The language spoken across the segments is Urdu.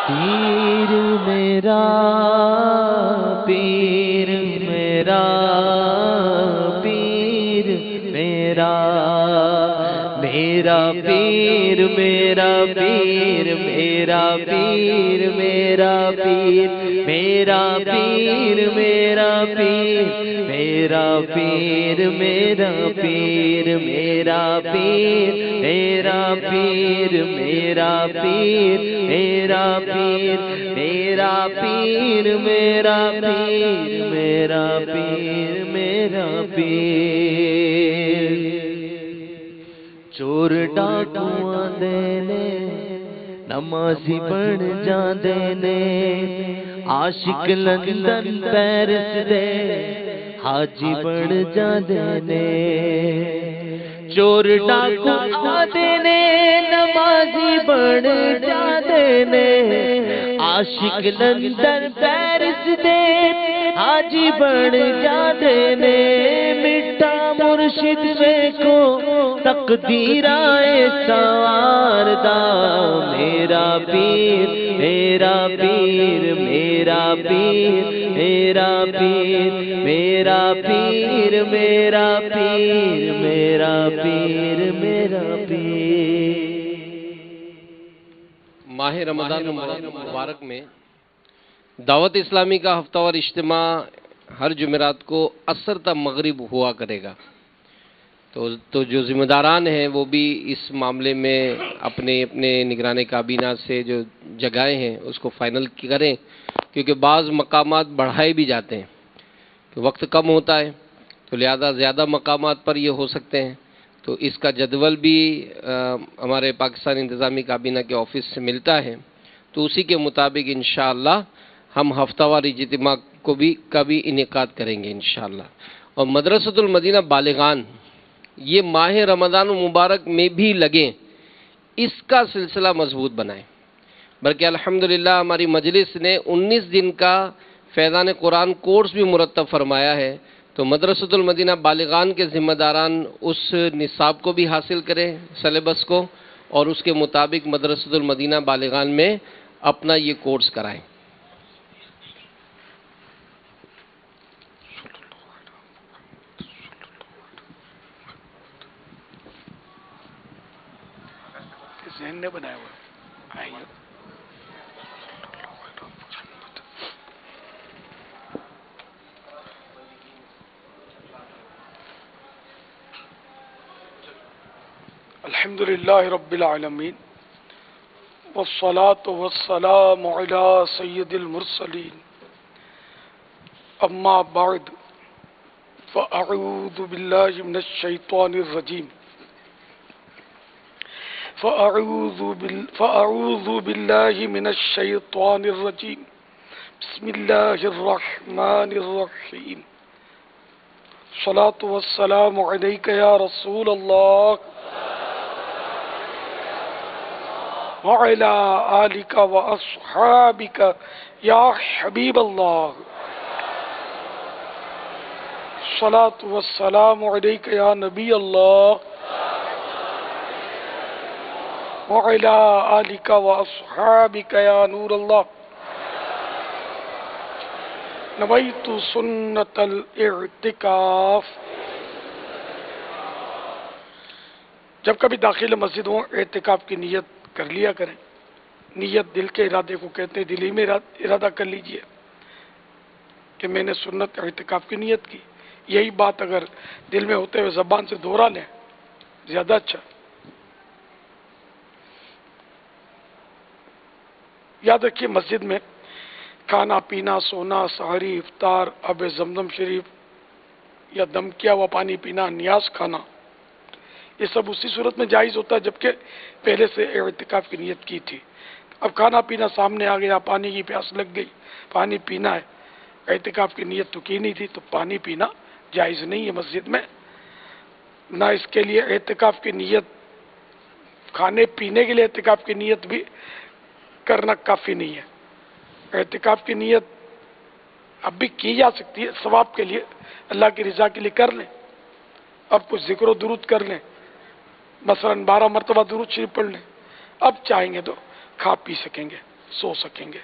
پیر میرا پیر میرا پیر میرا میرا پیر میرا پیر میرا پیر میرا پیر میرا پیر میرا پیر میرا پیر میرا پیر میرا پیر میرا پیر میرا پیر میرا پیر میرا پیر میرا پیر میرا پیر میرا پیر چور ڈاکواں دے نے نمازی بن جاندے نے عاشق لندن پیرس دے حاجی بن جاندے نے چور ڈاکو آدے نے نمازی بن جاندے نے عاشق لندن پیرس دے حاجی بن جاندے نے مٹھا مرشد ویکھو تقدیر آئے سوار دا میرا پیر میرا پیر میرا پیر میرا پیر میرا پیر میرا پیر میرا پیر میرا پیر ماہ رمضان مبارک میں دعوت اسلامی کا ہفتہ وار اجتماع ہر جمعرات کو عصر تا مغرب ہوا کرے گا، تو جو ذمہ داران ہیں وہ بھی اس معاملے میں اپنے نگران کابینہ سے جو جگہیں ہیں اس کو فائنل کریں، کیونکہ بعض مقامات بڑھائے بھی جاتے ہیں کہ وقت کم ہوتا ہے، تو لہذا زیادہ مقامات پر یہ ہو سکتے ہیں، تو اس کا جدول بھی ہمارے پاکستان انتظامی کابینہ کے آفس سے ملتا ہے، تو اسی کے مطابق انشاءاللہ ہم ہفتہ وار اجتماع کا بھی انعقاد کریں گے انشاءاللہ۔ اور مدرسۃ المدینہ بالغان یہ ماہ رمضان المبارک میں بھی لگیں، اس کا سلسلہ مضبوط بنائیں، بلکہ الحمدللہ ہماری مجلس نے 19 دن کا فیضان قرآن کورس بھی مرتب فرمایا ہے، تو مدرسۃ المدینہ بالغان کے ذمہ داران اس نصاب کو بھی حاصل کریں، سلیبس کو، اور اس کے مطابق مدرسۃ المدینہ بالغان میں اپنا یہ کورس کرائیں۔ ذہن نے بنایا ہوا الحمدللہ رب العالمین والصلاة والسلام علی سید المرسلین اما بعد فاعوذ باللہ من الشیطان الرجیم فأعوذ بالله من الشيطان الرجيم بسم الله الرحمن الرحيم الصلاة والسلام عليك يا رسول الله وعلى آلك وأصحابك يا حبيب الله الصلاة والسلام عليك يا نبي الله وعلى آلك وأصحابك يا نور الله نويت سنة الاعتکاف۔ جب کبھی داخل مسجد ہوں اعتکاف کی نیت کر لیا کریں، نیت دل کے ارادے کو کہتے ہیں، دل ہی میں ارادہ کر لیجئے کہ میں نے سنت اعتکاف کی نیت کی۔ یہی بات اگر دل میں ہوتے ہوئے زبان سے دہرا لیں زیادہ اچھا۔ یاد رکھیے مسجد میں کھانا پینا، سونا، سحری، افطار، آب زمزم شریف یا دم کیا ہوا پانی پینا، نیاز کھانا، یہ سب اسی صورت میں جائز ہوتا ہے جبکہ پہلے سے اعتکاف کی نیت کی تھی۔ اب کھانا پینا سامنے آ گیا، پانی کی پیاس لگ گئی، پانی پینا ہے، اعتکاف کی نیت تو کی نہیں تھی، تو پانی پینا جائز نہیں ہے مسجد میں، نہ اس کے لیے اعتکاف کی نیت، کھانے پینے کے لیے اعتکاف کی نیت بھی کرنا کافی نہیں ہے۔ اعتکاف کی نیت اب بھی کی جا سکتی ہے، ثواب کے لیے، اللہ کی رضا کے لیے کر لیں، اب کچھ ذکر و درود کر لیں، مثلا 12 مرتبہ درود شریف پڑھ لیں، اب چاہیں گے تو کھا پی سکیں گے۔ سو سکیں گے۔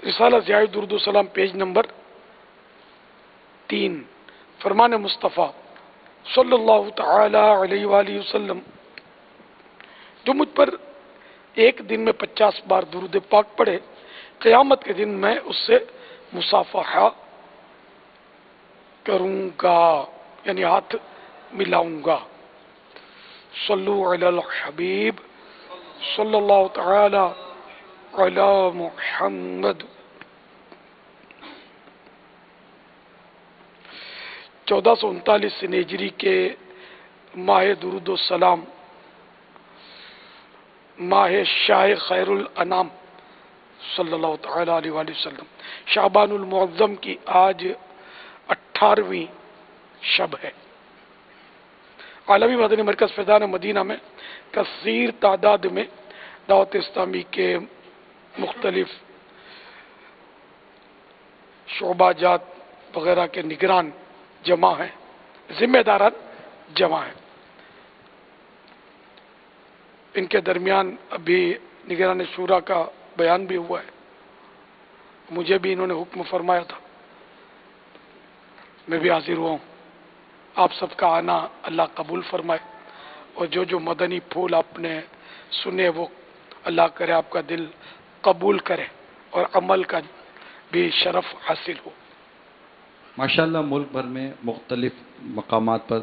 رسالہ ضیاء درود و سلام پیج نمبر 3، فرمان مصطفیٰ صلی اللہ تعالی علیہ وآلہ وسلم، جو مجھ پر ایک دن میں 50 بار درود پاک پڑھے، قیامت کے دن میں اس سے مصافحہ کروں گا، یعنی ہاتھ ملاؤں گا۔ صلو علی الحبیب صلی اللہ تعالی علی محمد۔ 1439 ہجری کے ماہ درود و سلام، ماہ شاہ خیر الانام صلی اللہ تعالی علیہ وآلہ وسلم، شعبان المعظم کی آج 18ویں شب ہے۔ عالمی مدنی مرکز فیضان مدینہ میں کثیر تعداد میں دعوت اسلامی کے مختلف شعبہ جات وغیرہ کے نگران جمع ہیں، ذمہ داران جمع ہیں۔ ان کے درمیان ابھی نگران شورا کا بیان بھی ہوا ہے، مجھے بھی انہوں نے حکم فرمایا تھا، میں بھی حاضر ہوا ہوں۔ آپ سب کا آنا اللہ قبول فرمائے، اور جو مدنی پھول آپ نے سنے وہ اللہ کرے آپ کا دل قبول کرے اور عمل کا بھی شرف حاصل ہو۔ ماشاءاللہ ملک بھر میں مختلف مقامات پر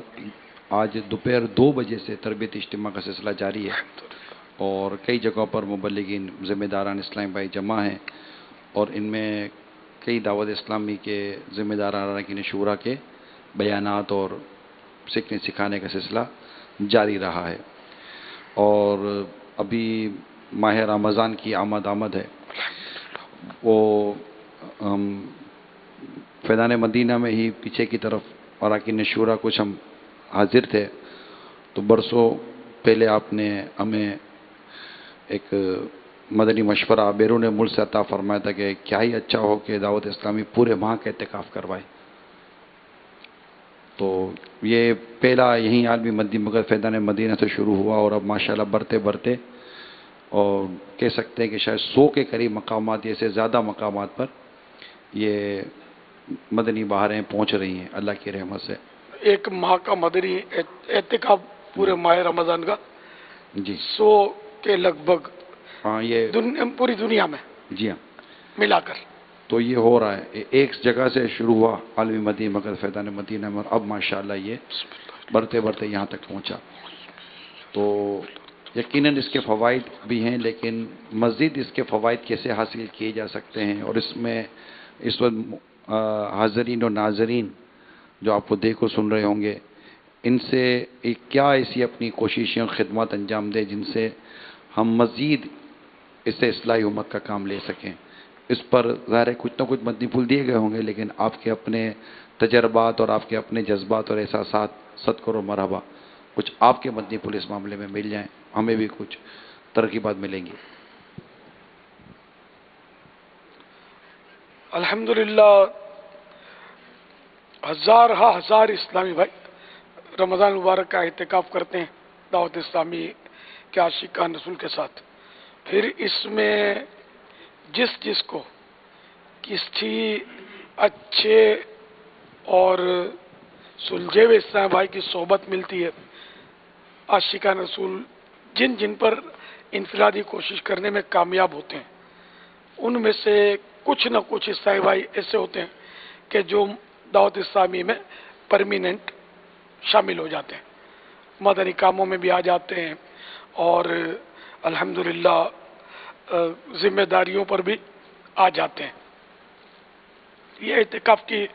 آج دوپہر 2 بجے سے تربیت اجتماع کا سلسلہ جاری ہے، اور کئی جگہوں پر مبلغین ذمہ داران اسلامی بھائی جمع ہیں، اور ان میں کئی دعوت اسلامی کے ذمہ داران اراکین شورا کے بیانات اور سیکھنے سکھانے کا سلسلہ جاری رہا ہے۔ اور ابھی ماہ رمضان کی آمد ہے، وہ ہم فیضان مدینہ میں ہی پیچھے کی طرف اراکین شورا کچھ ہم حاضر تھے، تو برسوں پہلے آپ نے ہمیں ایک مدنی مشورہ بیرون ملک سے عطا فرمایا تھا کہ کیا ہی اچھا ہو کہ دعوت اسلامی پورے ماہ کا اعتکاف کروائے۔ تو یہ پہلا یہیں عالمی مدنی مرکز فیضان مدینہ سے شروع ہوا، اور اب ماشاءاللہ بڑھتے اور کہہ سکتے ہیں کہ شاید 100 کے قریب مقامات یا سے زیادہ مقامات پر یہ مدنی بہاریں پہنچ رہی ہیں اللہ کی رحمت سے۔ ایک ماہ کا مدنی اعتکاف پورے ماہ رمضان کا جی 100 کے لگ بھگ ہاں، یہ پوری دنیا میں جی ہاں، ملا کر تو یہ ہو رہا ہے۔ ایک جگہ سے شروع ہوا عالمی مدنی مرکز فیضان مدینہ میں، اب ماشاءاللہ یہ بڑھتے یہاں تک پہنچا۔ تو یقیناً اس کے فوائد بھی ہیں، لیکن مزید اس کے فوائد کیسے حاصل کیے جا سکتے ہیں، اور اس میں اس وقت حاضرین اور ناظرین جو آپ کو دیکھ و سن رہے ہوں گے، ان سے کیا ایسی اپنی کوششیں اور خدمات انجام دیں جن سے ہم مزید اس سے اصلاحی امت کا کام لے سکیں۔ اس پر ظاہر ہے کچھ نہ کچھ مدنی پھول دیے گئے ہوں گے، لیکن آپ کے اپنے تجربات اور آپ کے اپنے جذبات اور احساسات صد کرو مرحبا، کچھ آپ کے مدنی پھول اس معاملے میں مل جائیں، ہمیں بھی کچھ ترغیبات ملیں گی۔ الحمدللہ ہزار اسلامی بھائی رمضان مبارک کا اعتکاف کرتے ہیں دعوت اسلامی کے عاشقان رسول کے ساتھ۔ پھر اس میں جس کو کسی اچھے اور سلجھے ہوئے اسلامی بھائی کی صحبت ملتی ہے، عاشقان رسول جن پر انفرادی کوشش کرنے میں کامیاب ہوتے ہیں، ان میں سے کچھ نہ کچھ اسلامی بھائی ایسے ہوتے ہیں کہ جو دعوت اسلامی میں پرمیننٹ شامل ہو جاتے ہیں، مدنی کاموں میں بھی آ جاتے ہیں، اور الحمدللہ ذمہ داریوں پر بھی آ جاتے ہیں۔ یہ اعتکاف کی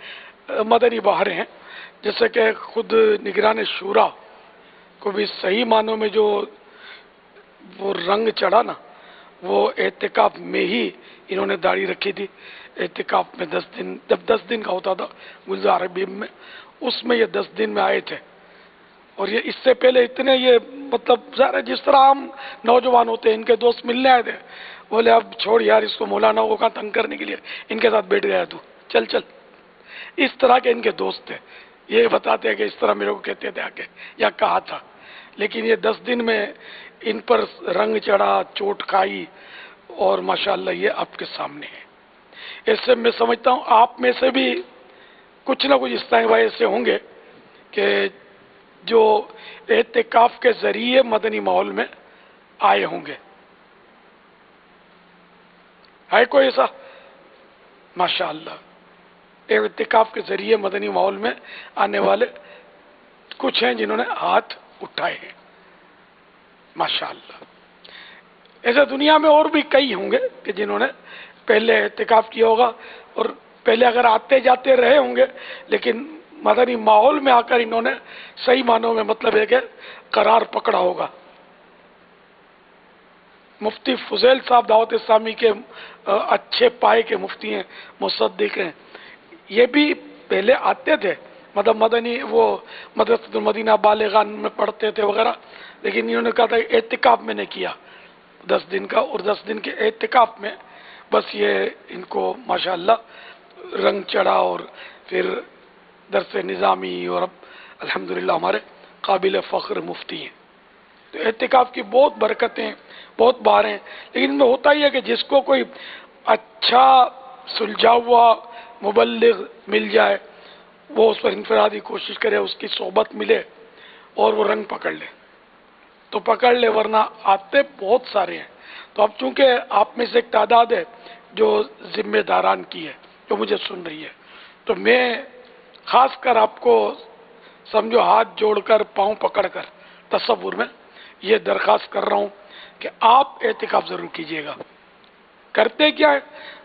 مدنی بہاریں ہیں، جیسے کہ خود نگران شورا کو بھی صحیح معنوں میں جو وہ رنگ چڑھا نا، وہ اعتکاف میں ہی انہوں نے داڑھی رکھی تھی۔ اعتکاف میں 10 دن، جب 10 دن کا ہوتا تھا گلزار حبیب میں، اس میں یہ 10 دن میں آئے تھے، اور یہ اس سے پہلے اتنے یہ مطلب ظاہر جس طرح ہم نوجوان ہوتے ہیں، ان کے دوست ملنے آئے تھے، بولے اب چھوڑ یار اس کو، مولانا کو کہاں تنگ کرنے کے لیے ان کے ساتھ بیٹھ گیا تو چل اس طرح کے ان کے دوست تھے۔ یہ بتاتے ہیں کہ اس طرح میرے کو کہتے تھے آ کے، یا کہا تھا، لیکن یہ 10 دن میں ان پر رنگ چڑھا، چوٹ کھائی، اور ماشاءاللہ یہ آپ کے سامنے ہے۔ ایسے میں سمجھتا ہوں آپ میں سے بھی کچھ نہ کچھ اس طرح بھائی ایسے ہوں گے کہ جو اعتکاف کے ذریعے مدنی ماحول میں آئے ہوں گے۔ ہے کوئی ایسا؟ ماشاءاللہ اعتکاف کے ذریعے مدنی ماحول میں آنے والے کچھ ہیں جنہوں نے ہاتھ اٹھائے ہیں، ماشاءاللہ۔ ایسے دنیا میں اور بھی کئی ہوں گے کہ جنہوں نے پہلے اعتکاف کیا ہوگا اور پہلے اگر آتے جاتے رہے ہوں گے، لیکن مدنی ماحول میں آ کر انہوں نے صحیح معنوں میں مطلب ہے کہ قرار پکڑا ہوگا۔ مفتی فضیل صاحب دعوت اسلامی کے اچھے پائے کے مفتی ہیں، مصدق ہیں، یہ بھی پہلے آتے تھے، مطلب مدنی وہ مدرسۃ المدینہ بالغان میں پڑھتے تھے وغیرہ، لیکن انہوں نے کہا تھا اعتکاف میں نے کیا 10 دن کا، اور 10 دن کے اعتکاف میں بس یہ ان کو ماشاءاللہ رنگ چڑھا، اور پھر درس نظامی، اور اب الحمدللہ ہمارے قابل فخر مفتی ہیں۔ تو اعتکاف کی بہت برکتیں، بہت باریں، لیکن ان میں ہوتا ہی ہے کہ جس کو کوئی اچھا سلجھا ہوا مبلغ مل جائے، وہ اس پر انفرادی کوشش کرے، اس کی صحبت ملے اور وہ رنگ پکڑ لے تو پکڑ لے، ورنہ آتے بہت سارے ہیں۔ تو اب چونکہ آپ میں سے ایک تعداد ہے جو ذمہ داران کی ہے، جو مجھے سن رہی ہے، تو میں خاص کر آپ کو سمجھو ہاتھ جوڑ کر، پاؤں پکڑ کر، تصور میں یہ درخواست کر رہا ہوں کہ آپ اعتکاف ضرور کیجئے گا۔ کرتے کیا ہے،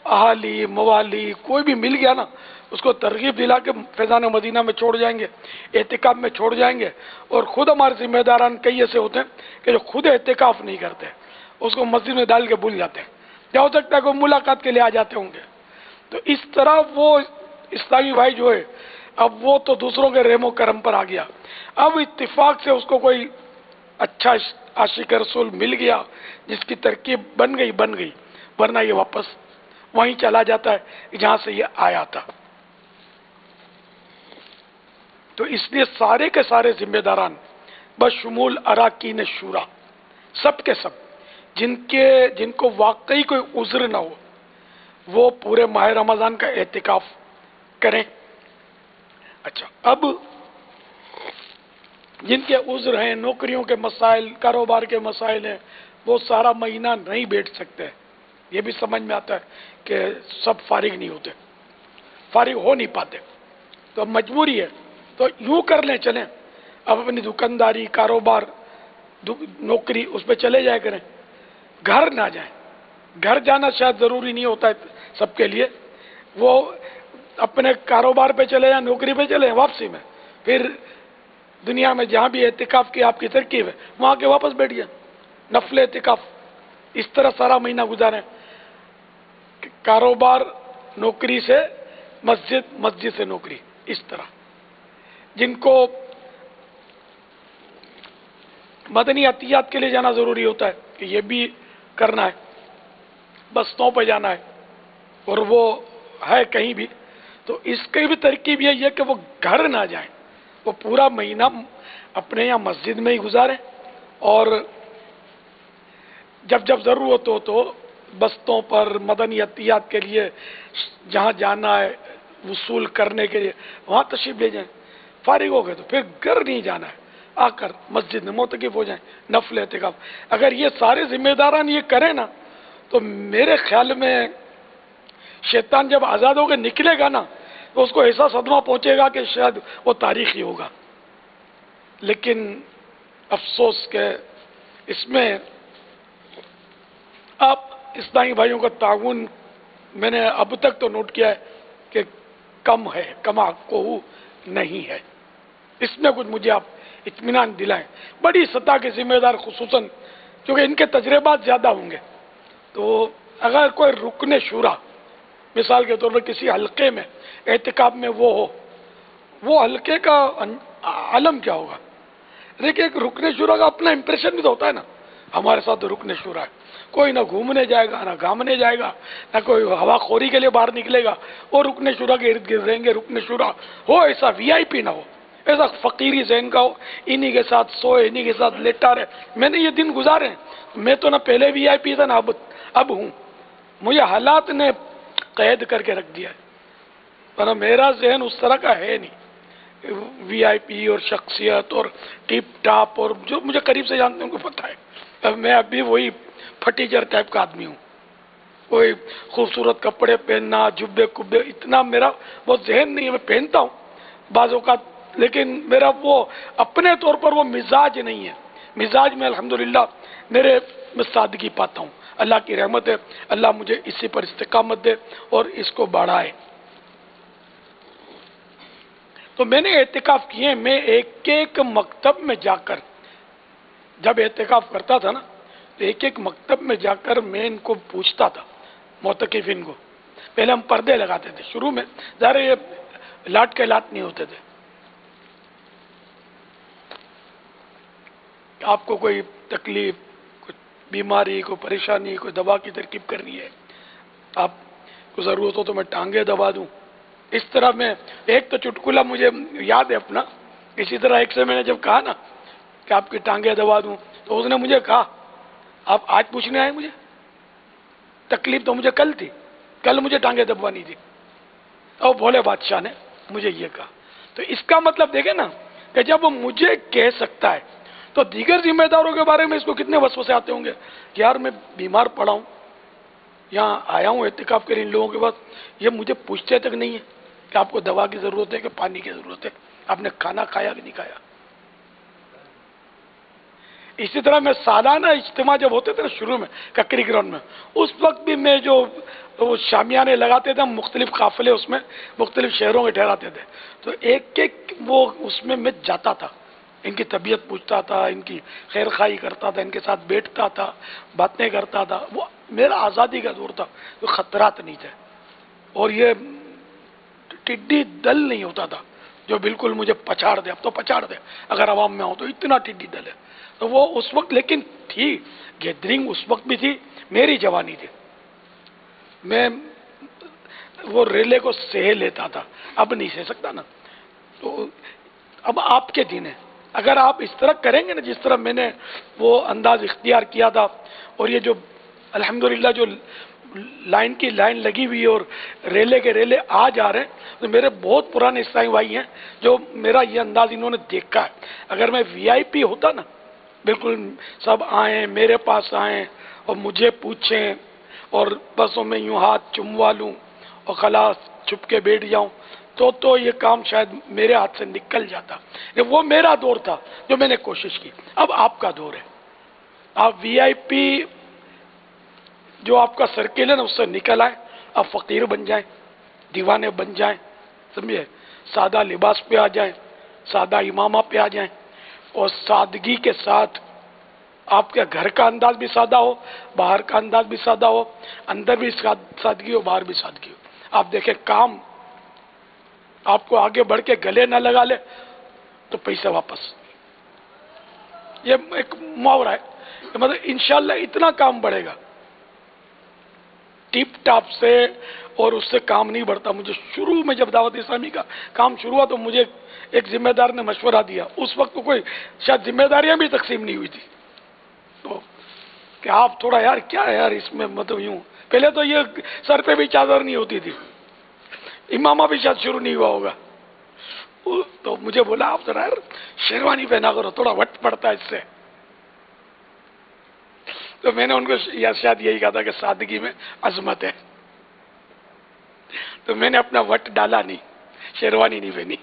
اہالی موالی کوئی بھی مل گیا نا، اس کو ترغیب دلا کے فیضان مدینہ میں چھوڑ جائیں گے، اعتکاف میں چھوڑ جائیں گے، اور خود ہمارے ذمہ داران کئی ایسے ہوتے ہیں کہ جو خود اعتکاف نہیں کرتے، اس کو مسجد میں ڈال کے بھول جاتے ہیں، یا ہو سکتا ہے کوئی ملاقات کے لیے آ جاتے ہوں گے۔ تو اس طرح وہ اسلامی بھائی جو ہے، اب وہ تو دوسروں کے رحم و کرم پر آ گیا، اب اتفاق سے اس کو کوئی اچھا عاشق رسول مل گیا جس کی ترکیب بن گئی، ورنہ یہ واپس وہیں چلا جاتا ہے جہاں سے یہ آیا تھا۔ تو اس لیے سارے کے سارے ذمہ داران بشمول اراکین شورا، سب کے سب جن کو واقعی کوئی عذر نہ ہو، وہ پورے ماہ رمضان کا اعتکاف کریں۔ اچھا، اب جن کے عذر ہیں، نوکریوں کے مسائل، کاروبار کے مسائل ہیں، وہ سارا مہینہ نہیں بیٹھ سکتے، یہ بھی سمجھ میں آتا ہے کہ سب فارغ نہیں ہوتے، فارغ ہو نہیں پاتے، تو اب مجبوری ہے، تو یوں کر لیں، چلیں اب اپنی دکانداری، کاروبار، نوکری، اس پہ چلے جائے کریں، گھر نہ جائیں۔ گھر جانا شاید ضروری نہیں ہوتا ہے سب کے لیے، وہ اپنے کاروبار پہ چلے جائیں، نوکری پہ چلے جائیں، واپسی میں پھر دنیا میں جہاں بھی اعتکاف کی آپ کی ترکیب ہے وہاں کے واپس بیٹھ گیا، نفل اعتکاف، اس طرح سارا مہینہ گزاریں، کاروبار نوکری سے مسجد، مسجد سے نوکری، اس طرح۔ جن کو مدنی عطیات کے لیے جانا ضروری ہوتا ہے کہ یہ بھی کرنا ہے، بستوں پہ جانا ہے، اور وہ ہے کہیں بھی، تو اس کی بھی ترکیب یہ ہے کہ وہ گھر نہ جائیں، وہ پورا مہینہ اپنے یہاں مسجد میں ہی گزاریں، اور جب جب ضرورت ہو تو بستوں پر مدنی عطیات کے لیے جہاں جانا ہے وصول کرنے کے لیے وہاں تشریف لے جائیں، فارغ ہو گئے تو پھر گھر نہیں جانا ہے، آ کر مسجد میں معتکف ہو جائیں، نفل اعتکاف۔ اگر یہ سارے ذمہ داران یہ کریں نا، تو میرے خیال میں شیطان جب آزاد ہو کے نکلے گا نا، تو اس کو ایسا صدمہ پہنچے گا کہ شاید وہ تاریخی ہوگا۔ لیکن افسوس کہ اس میں آپ اسلامی بھائیوں کا تعاون میں نے اب تک تو نوٹ کیا ہے کہ کم ہے، کما کو نہیں ہے، اس میں کچھ مجھے آپ اطمینان دلائیں۔ بڑی سطح کے ذمہ دار خصوصاً کیونکہ ان کے تجربات زیادہ ہوں گے، تو اگر کوئی رکن شورا مثال کے طور پر کسی حلقے میں اعتکاف میں وہ ہو، وہ حلقے کا علم کیا ہوگا؟ دیکھیں ایک رکن شورا کا اپنا امپریشن بھی تو ہوتا ہے نا، ہمارے ساتھ تو رکن شورا ہے، کوئی نہ گھومنے جائے گا، نہ گھامنے جائے گا، نہ کوئی ہوا خوری کے لیے باہر نکلے گا، وہ رکن شورا کے ارد گرد رہیں گے۔ رکن شورا ہو ایسا وی آئی پی نہ ہو، ایسا فقیری ذہن کا ہو، انہی کے ساتھ سوئے، انہی کے ساتھ لیٹا رہے. میں نے یہ دن گزارے ہیں. میں تو نہ پہلے وی آئی پی تھا نہ اب ہوں. مجھے حالات نے قید کر کے رکھ دیا ہے، ورنہ میرا ذہن اس طرح کا ہے نہیں. وی آئی پی اور شخصیت اور ٹیپ ٹاپ، اور جو مجھے قریب سے جانتے ہیں ان کو پتہ ہے میں ابھی وہی پھٹیچر ٹائپ کا آدمی ہوں. کوئی خوبصورت کپڑے پہننا، جبے کبے، اتنا میرا وہ ذہن نہیں ہے. میں پہنتا ہوں بعض اوقات، لیکن میرا وہ اپنے طور پر وہ مزاج نہیں ہے. مزاج میں الحمدللہ میں سادگی پاتا ہوں. اللہ کی رحمت ہے، اللہ مجھے اسی پر استقامت دے اور اس کو بڑھائے. تو میں نے اعتکاف کیے. میں ایک ایک مکتب میں جا کر، جب اعتکاف کرتا تھا نا، تو ایک ایک مکتب میں جا کر میں ان کو پوچھتا تھا، معتکفین کو. پہلے ہم پردے لگاتے تھے شروع میں، ظاہر یہ لاٹ کے لاٹ نہیں ہوتے تھے. آپ کو کوئی تکلیف، کوئی بیماری، کوئی پریشانی، کوئی دوا کی ترکیب کرنی ہے، آپ کو ضرورت ہو تو میں ٹانگیں دبا دوں. اس طرح میں ایک تو چٹکلا مجھے یاد ہے اپنا. اسی طرح ایک سے میں نے جب کہا نا کہ آپ کی ٹانگیں دبا دوں، تو اس نے مجھے کہا آپ آج پوچھنے آئے مجھے؟ تکلیف تو مجھے کل تھی، کل مجھے ٹانگیں دبوانی تھی. اور بھولے بادشاہ نے مجھے یہ کہا. تو اس کا مطلب دیکھیں نا کہ جب وہ مجھے کہہ سکتا ہے تو دیگر ذمہ داروں کے بارے میں اس کو کتنے وسوسے آتے ہوں گے کہ یار میں بیمار پڑا ہوں، یہاں آیا ہوں اعتکاف کے ان لوگوں کے پاس، یہ مجھے پوچھتے تک نہیں ہے کہ آپ کو دوا کی ضرورت ہے کہ پانی کی ضرورت ہے، آپ نے کھانا کھایا کہ نہیں کھایا. اسی طرح میں سالانہ اجتماع جب ہوتے تھے نا شروع میں ککری گراؤنڈ میں، اس وقت بھی میں جو وہ شامیانے لگاتے تھے، ہم مختلف قافلے اس میں مختلف شہروں میں ٹھہراتے تھے، تو ایک ایک وہ اس میں جاتا تھا، ان کی طبیعت پوچھتا تھا، ان کی خیر خواہی کرتا تھا، ان کے ساتھ بیٹھتا تھا، باتیں کرتا تھا. وہ میرا آزادی کا دور تھا، کوئی خطرات نہیں تھے. اور یہ ٹڈی دل نہیں ہوتا تھا جو بالکل مجھے پچاڑ دے. اب تو پچاڑ دے اگر عوام میں ہوں تو، اتنا ٹڈی دل ہے. تو وہ اس وقت لیکن تھی گیدرنگ، اس وقت بھی تھی، میری جوانی تھی. میں وہ ریلے کو سہ لیتا تھا، اب نہیں سہ سکتا نا. تو اب آپ کے دن ہے، اگر آپ اس طرح کریں گے نا جس طرح میں نے وہ انداز اختیار کیا تھا، اور یہ جو الحمدللہ جو لائن کی لائن لگی ہوئی اور ریلے کے ریلے آ جا رہے ہیں، تو میرے بہت پرانے اسلامی بھائی ہیں جو میرا یہ انداز انہوں نے دیکھا ہے. اگر میں وی آئی پی ہوتا نا، بالکل سب آئیں میرے پاس آئیں اور مجھے پوچھیں اور بس میں یوں ہاتھ چموا لوں اور خلاص چھپ کے بیٹھ جاؤں، تو یہ کام شاید میرے ہاتھ سے نکل جاتا. وہ میرا دور تھا جو میں نے کوشش کی. اب آپ کا دور ہے. آپ وی آئی پی جو آپ کا سرکل ہے نا اس سے نکل آئے. آپ فقیر بن جائیں، دیوانے بن جائیں، سمجھے، سادہ لباس پہ آ جائیں، سادہ امامہ پہ آ جائیں، اور سادگی کے ساتھ آپ کے گھر کا انداز بھی سادہ ہو، باہر کا انداز بھی سادہ ہو، اندر بھی سادگی ہو، باہر بھی سادگی ہو. آپ دیکھیں کام آپ کو آگے بڑھ کے گلے نہ لگا لے تو پیسے واپس. یہ ایک محاورہ ہے، مطلب انشاءاللہ اتنا کام بڑھے گا. ٹیپ ٹاپ سے اور اس سے کام نہیں بڑھتا. مجھے شروع میں جب دعوت اسلامی کا کام شروع ہوا تو مجھے ایک ذمہ دار نے مشورہ دیا. اس وقت کوئی شاید ذمہ داریاں بھی تقسیم نہیں ہوئی تھی، تو کہ آپ تھوڑا یار کیا ہے یار اس میں، مطلب یوں پہلے تو یہ سر پہ بھی چادر نہیں ہوتی تھی، امامہ بھی شاید شروع نہیں ہوا ہوگا. تو مجھے بولا آپ ذرا یار شیروانی پہنا کرو، تھوڑا وٹ پڑتا ہے اس سے. تو میں نے ان کو شاید یہی کہا تھا کہ سادگی میں عظمت ہے. تو میں نے اپنا وٹ ڈالا نہیں، شیروانی نہیں پہنی.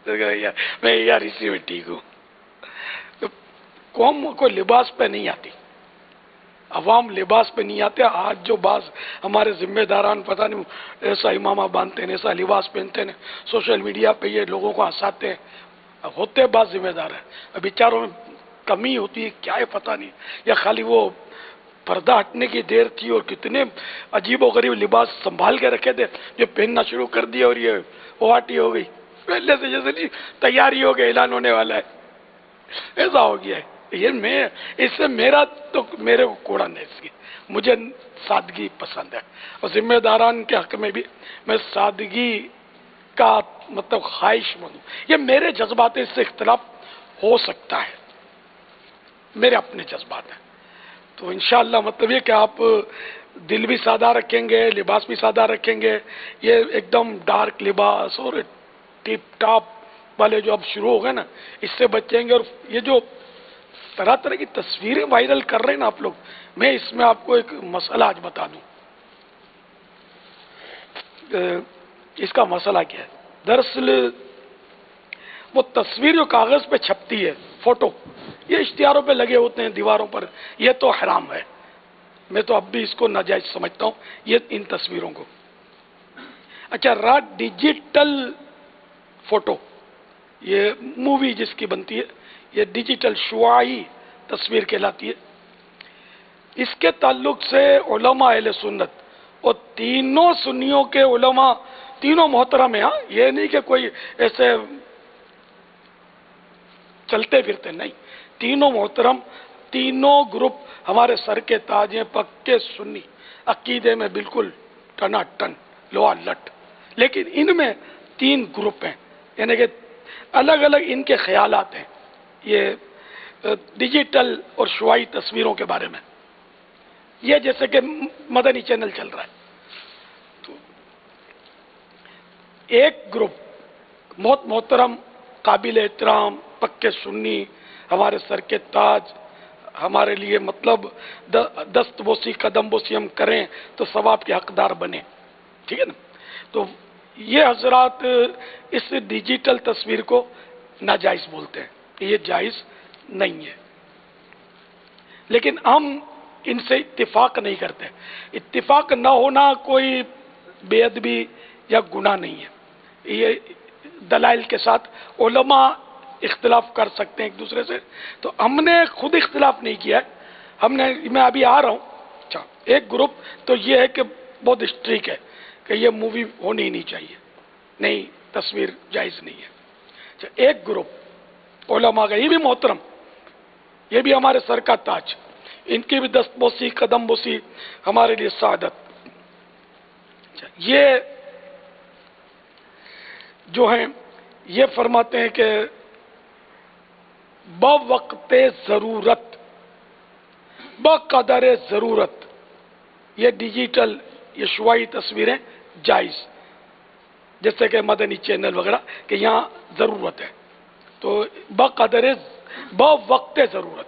تو میں یار اسی میں ٹھیک ہوں. تو قوم کو لباس پہ نہیں آتی، عوام لباس پہ نہیں آتے. آج جو بعض ہمارے ذمہ داران پتہ نہیں ایسا امامہ باندھتے ہیں، ایسا لباس پہنتے ہیں، سوشل میڈیا پہ یہ لوگوں کو ہنساتے ہیں. ہوتے بعض ذمہ دار ہیں، بیچاروں میں کمی ہوتی ہے کیا ہے پتہ نہیں، یا خالی وہ پردہ ہٹنے کی دیر تھی اور کتنے عجیب و غریب لباس سنبھال کے رکھے تھے جو پہننا شروع کر دیا اور یہ اوہاٹی ہو گئی. پہلے سے جیسے نہیں تیاری ہو گئی، اعلان ہونے والا ہے، ایسا ہو گیا ہے. یہ میں اس سے میرا تو میرے کو کوڑا نہیں اس کی. مجھے سادگی پسند ہے، اور ذمہ داران کے حق میں بھی میں سادگی کا مطلب خواہش مند ہوں. یہ میرے جذبات ہیں، اس سے اختلاف ہو سکتا ہے، میرے اپنے جذبات ہیں. تو انشاءاللہ مطلب یہ کہ آپ دل بھی سادہ رکھیں گے، لباس بھی سادہ رکھیں گے. یہ ایک دم ڈارک لباس اور ٹپ ٹاپ والے جو اب شروع ہو گئے نا، اس سے بچیں گے. اور یہ جو طرح طرح کی تصویریں وائرل کر رہے ہیں نا آپ لوگ، میں اس میں آپ کو ایک مسئلہ آج بتا دوں. اس کا مسئلہ کیا ہے؟ دراصل وہ تصویر جو کاغذ پہ چھپتی ہے، فوٹو، یہ اشتہاروں پہ لگے ہوتے ہیں دیواروں پر، یہ تو حرام ہے. میں تو اب بھی اس کو ناجائز سمجھتا ہوں یہ ان تصویروں کو. اچھا، ڈیجیٹل فوٹو، یہ مووی جس کی بنتی ہے، یہ ڈیجیٹل شعاعی تصویر کہلاتی ہے. اس کے تعلق سے علماء اہل سنت اور تینوں سنیوں کے علماء، تینوں محترم ہیں. ہاں، یہ نہیں کہ کوئی ایسے چلتے پھرتے نہیں، تینوں محترم، تینوں گروپ ہمارے سر کے تاج ہیں، پکے سنی، عقیدے میں بالکل ٹنا ٹن، لوا لٹ. لیکن ان میں تین گروپ ہیں، یعنی کہ الگ الگ ان کے خیالات ہیں یہ ڈیجیٹل اور شعاعی تصویروں کے بارے میں. یہ جیسے کہ مدنی چینل چل رہا ہے، تو ایک گروپ بہت محترم، قابل احترام، پکے سنی، ہمارے سر کے تاج، ہمارے لیے مطلب دست بوسی، قدم بوسی ہم کریں تو ثواب کے حقدار بنیں، ٹھیک ہے نا. تو یہ حضرات اس ڈیجیٹل تصویر کو ناجائز بولتے ہیں، یہ جائز نہیں ہے. لیکن ہم ان سے اتفاق نہیں کرتے. اتفاق نہ ہونا کوئی بے ادبی یا گناہ نہیں ہے. یہ دلائل کے ساتھ علماء اختلاف کر سکتے ہیں ایک دوسرے سے. تو ہم نے خود اختلاف نہیں کیا ہے. میں ابھی آ رہا ہوں. اچھا، ایک گروپ تو یہ ہے کہ بہت اسٹرک ہے کہ یہ مووی ہونی ہی نہیں چاہیے، نہیں، تصویر جائز نہیں ہے. اچھا، ایک گروپ علماء کا، یہ بھی محترم، یہ بھی ہمارے سر کا تاج، ان کی بھی دست بوسی، قدم بوسی ہمارے لیے سعادت. اچھا، یہ جو ہیں یہ فرماتے ہیں کہ بوقت ضرورت، بقدر ضرورت، یہ ڈیجیٹل، یہ شعاعی تصویریں جائز، جیسے کہ مدنی چینل وغیرہ، کہ یہاں ضرورت ہے تو بوقت ضرورت،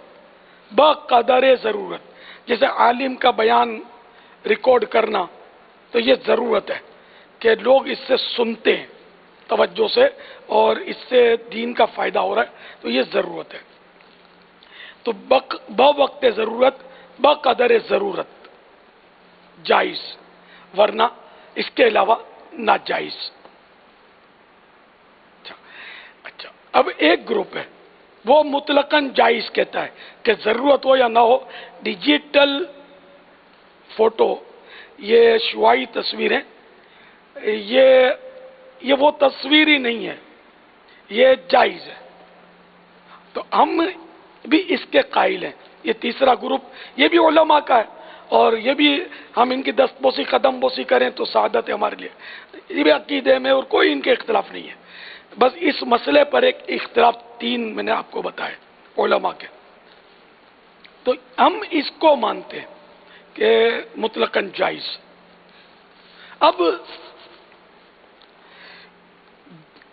بقدر ضرورت. جیسے عالم کا بیان ریکارڈ کرنا، تو یہ ضرورت ہے کہ لوگ اس سے سنتے ہیں توجہ سے اور اس سے دین کا فائدہ ہو رہا ہے، تو یہ ضرورت ہے. تو بوقت ضرورت، بقدر ضرورت جائز، ورنہ اس کے علاوہ ناجائز. اچھا، اب ایک گروپ ہے وہ مطلقاً جائز کہتا ہے کہ ضرورت ہو یا نہ ہو، ڈیجیٹل فوٹو، یہ شعاعی تصویریں، یہ وہ تصویر ہی نہیں ہے، یہ جائز ہے. تو ہم بھی اس کے قائل ہیں. یہ تیسرا گروپ، یہ بھی علماء کا ہے، اور یہ بھی ہم ان کی دست بوسی، قدم بوسی کریں تو سعادت ہے ہمارے لیے. یہ بھی عقیدے میں اور کوئی ان کے اختلاف نہیں ہے. بس اس مسئلے پر ایک اختلاف تین میں نے آپ کو بتائے علماء کے. تو ہم اس کو مانتے ہیں کہ مطلقاً جائز. اب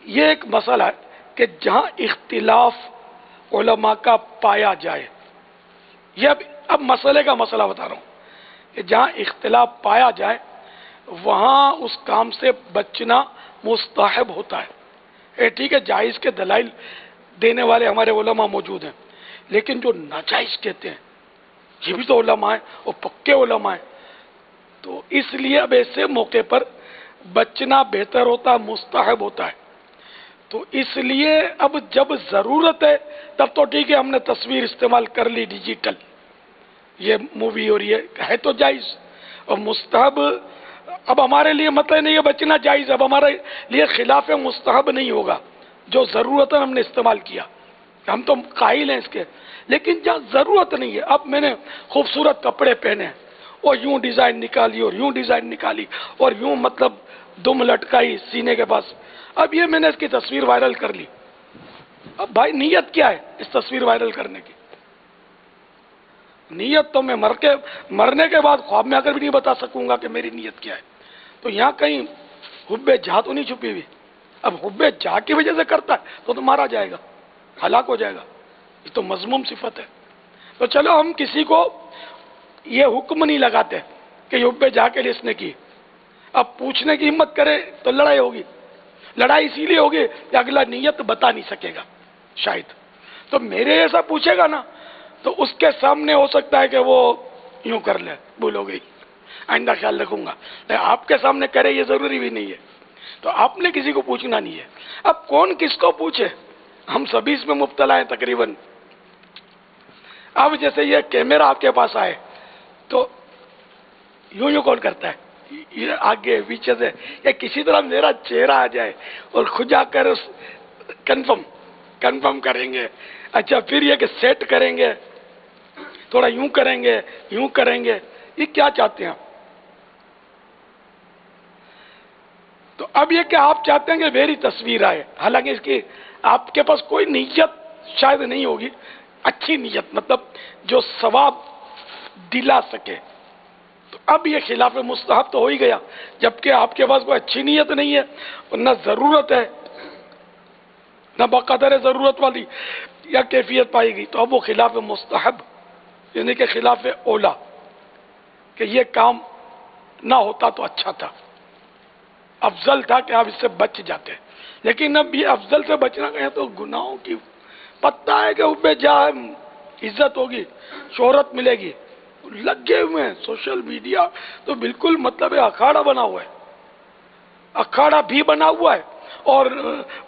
یہ ایک مسئلہ ہے کہ جہاں اختلاف علماء کا پایا جائے، یہ اب مسئلے کا مسئلہ بتا رہا ہوں کہ جہاں اختلاف پایا جائے وہاں اس کام سے بچنا مستحب ہوتا ہے. ٹھیک ہے، جائز کے دلائل دینے والے ہمارے علماء موجود ہیں، لیکن جو ناجائز کہتے ہیں یہ بھی تو علماء ہیں اور پکے علماء ہیں. تو اس لیے اب ایسے موقع پر بچنا بہتر ہوتا ہے، مستحب ہوتا ہے. تو اس لیے اب جب ضرورت ہے تب تو ٹھیک ہے، ہم نے تصویر استعمال کر لی ڈیجیٹل، یہ مووی اور یہ ہے تو جائز. اور مستحب اب ہمارے لیے مطلب نہیں ہے بچنا جائز، اب ہمارے لیے خلاف مستحب نہیں ہوگا. جو ضرورت ہے ہم نے استعمال کیا، ہم تو قائل ہیں اس کے. لیکن جہاں ضرورت نہیں ہے، اب میں نے خوبصورت کپڑے پہنے اور یوں ڈیزائن نکالی اور یوں ڈیزائن نکالی اور یوں مطلب دم لٹکائی سینے کے پاس، اب یہ میں نے اس کی تصویر وائرل کر لی. اب بھائی نیت کیا ہے اس تصویر وائرل کرنے کی؟ نیت تو میں مرنے کے بعد خواب میں اگر بھی نہیں بتا سکوں گا کہ میری نیت کیا ہے. تو یہاں کہیں حب جہاں تو نہیں چھپی ہوئی. اب حب جہاں کی وجہ سے کرتا ہے تو مارا جائے گا، ہلاک ہو جائے گا. یہ تو مذموم صفت ہے. تو چلو ہم کسی کو یہ حکم نہیں لگاتے کہ یہ حب جہاں کے لیے اس نے کی. اب پوچھنے کی ہمت کرے تو لڑائی ہوگی. لڑائی اسی لیے ہوگی کہ اگلا نیت بتا نہیں سکے گا شاید. تو میرے ایسا پوچھے گا نا تو اس کے سامنے ہو سکتا ہے کہ وہ یوں کر لے، بھول ہو گئی، آئندہ خیال رکھوں گا. آپ کے سامنے کرے یہ ضروری بھی نہیں ہے. تو آپ نے کسی کو پوچھنا نہیں ہے. اب کون کس کو پوچھے؟ ہم سبھی اس میں مبتلا ہیں تقریباً. اب جیسے یہ کیمرہ آپ کے پاس آئے تو یوں کون کرتا ہے؟ یہ آگے پیچھے سے، یا کسی طرح میرا چہرہ آ جائے اور خود جا کر کنفرم کریں گے. اچھا پھر یہ کہ سیٹ کریں گے، تھوڑا یوں کریں گے، یوں کریں گے. یہ کیا چاہتے ہیں آپ؟ تو اب یہ کہ آپ چاہتے ہیں کہ میری تصویر آئے، حالانکہ اس کی آپ کے پاس کوئی نیت شاید نہیں ہوگی، اچھی نیت، مطلب جو ثواب دلا سکے. تو اب یہ خلاف مستحب تو ہو ہی گیا، جبکہ آپ کے پاس کوئی اچھی نیت نہیں ہے، نہ ضرورت ہے، نہ بقدر ضرورت والی یا کیفیت پائی گئی. تو اب وہ خلاف مستحب یعنی کہ خلاف اولا کہ یہ کام نہ ہوتا تو اچھا تھا، افضل تھا کہ آپ اس سے بچ جاتے. لیکن اب یہ افضل سے بچنا کہیں تو گناہوں کی پتہ ہے کہ اوپر جا عزت ہوگی، شہرت ملے گی، لگے ہوئے ہیں سوشل میڈیا. تو بالکل مطلب ہے اکھاڑا بنا ہوا ہے، اکھاڑا بھی بنا ہوا ہے اور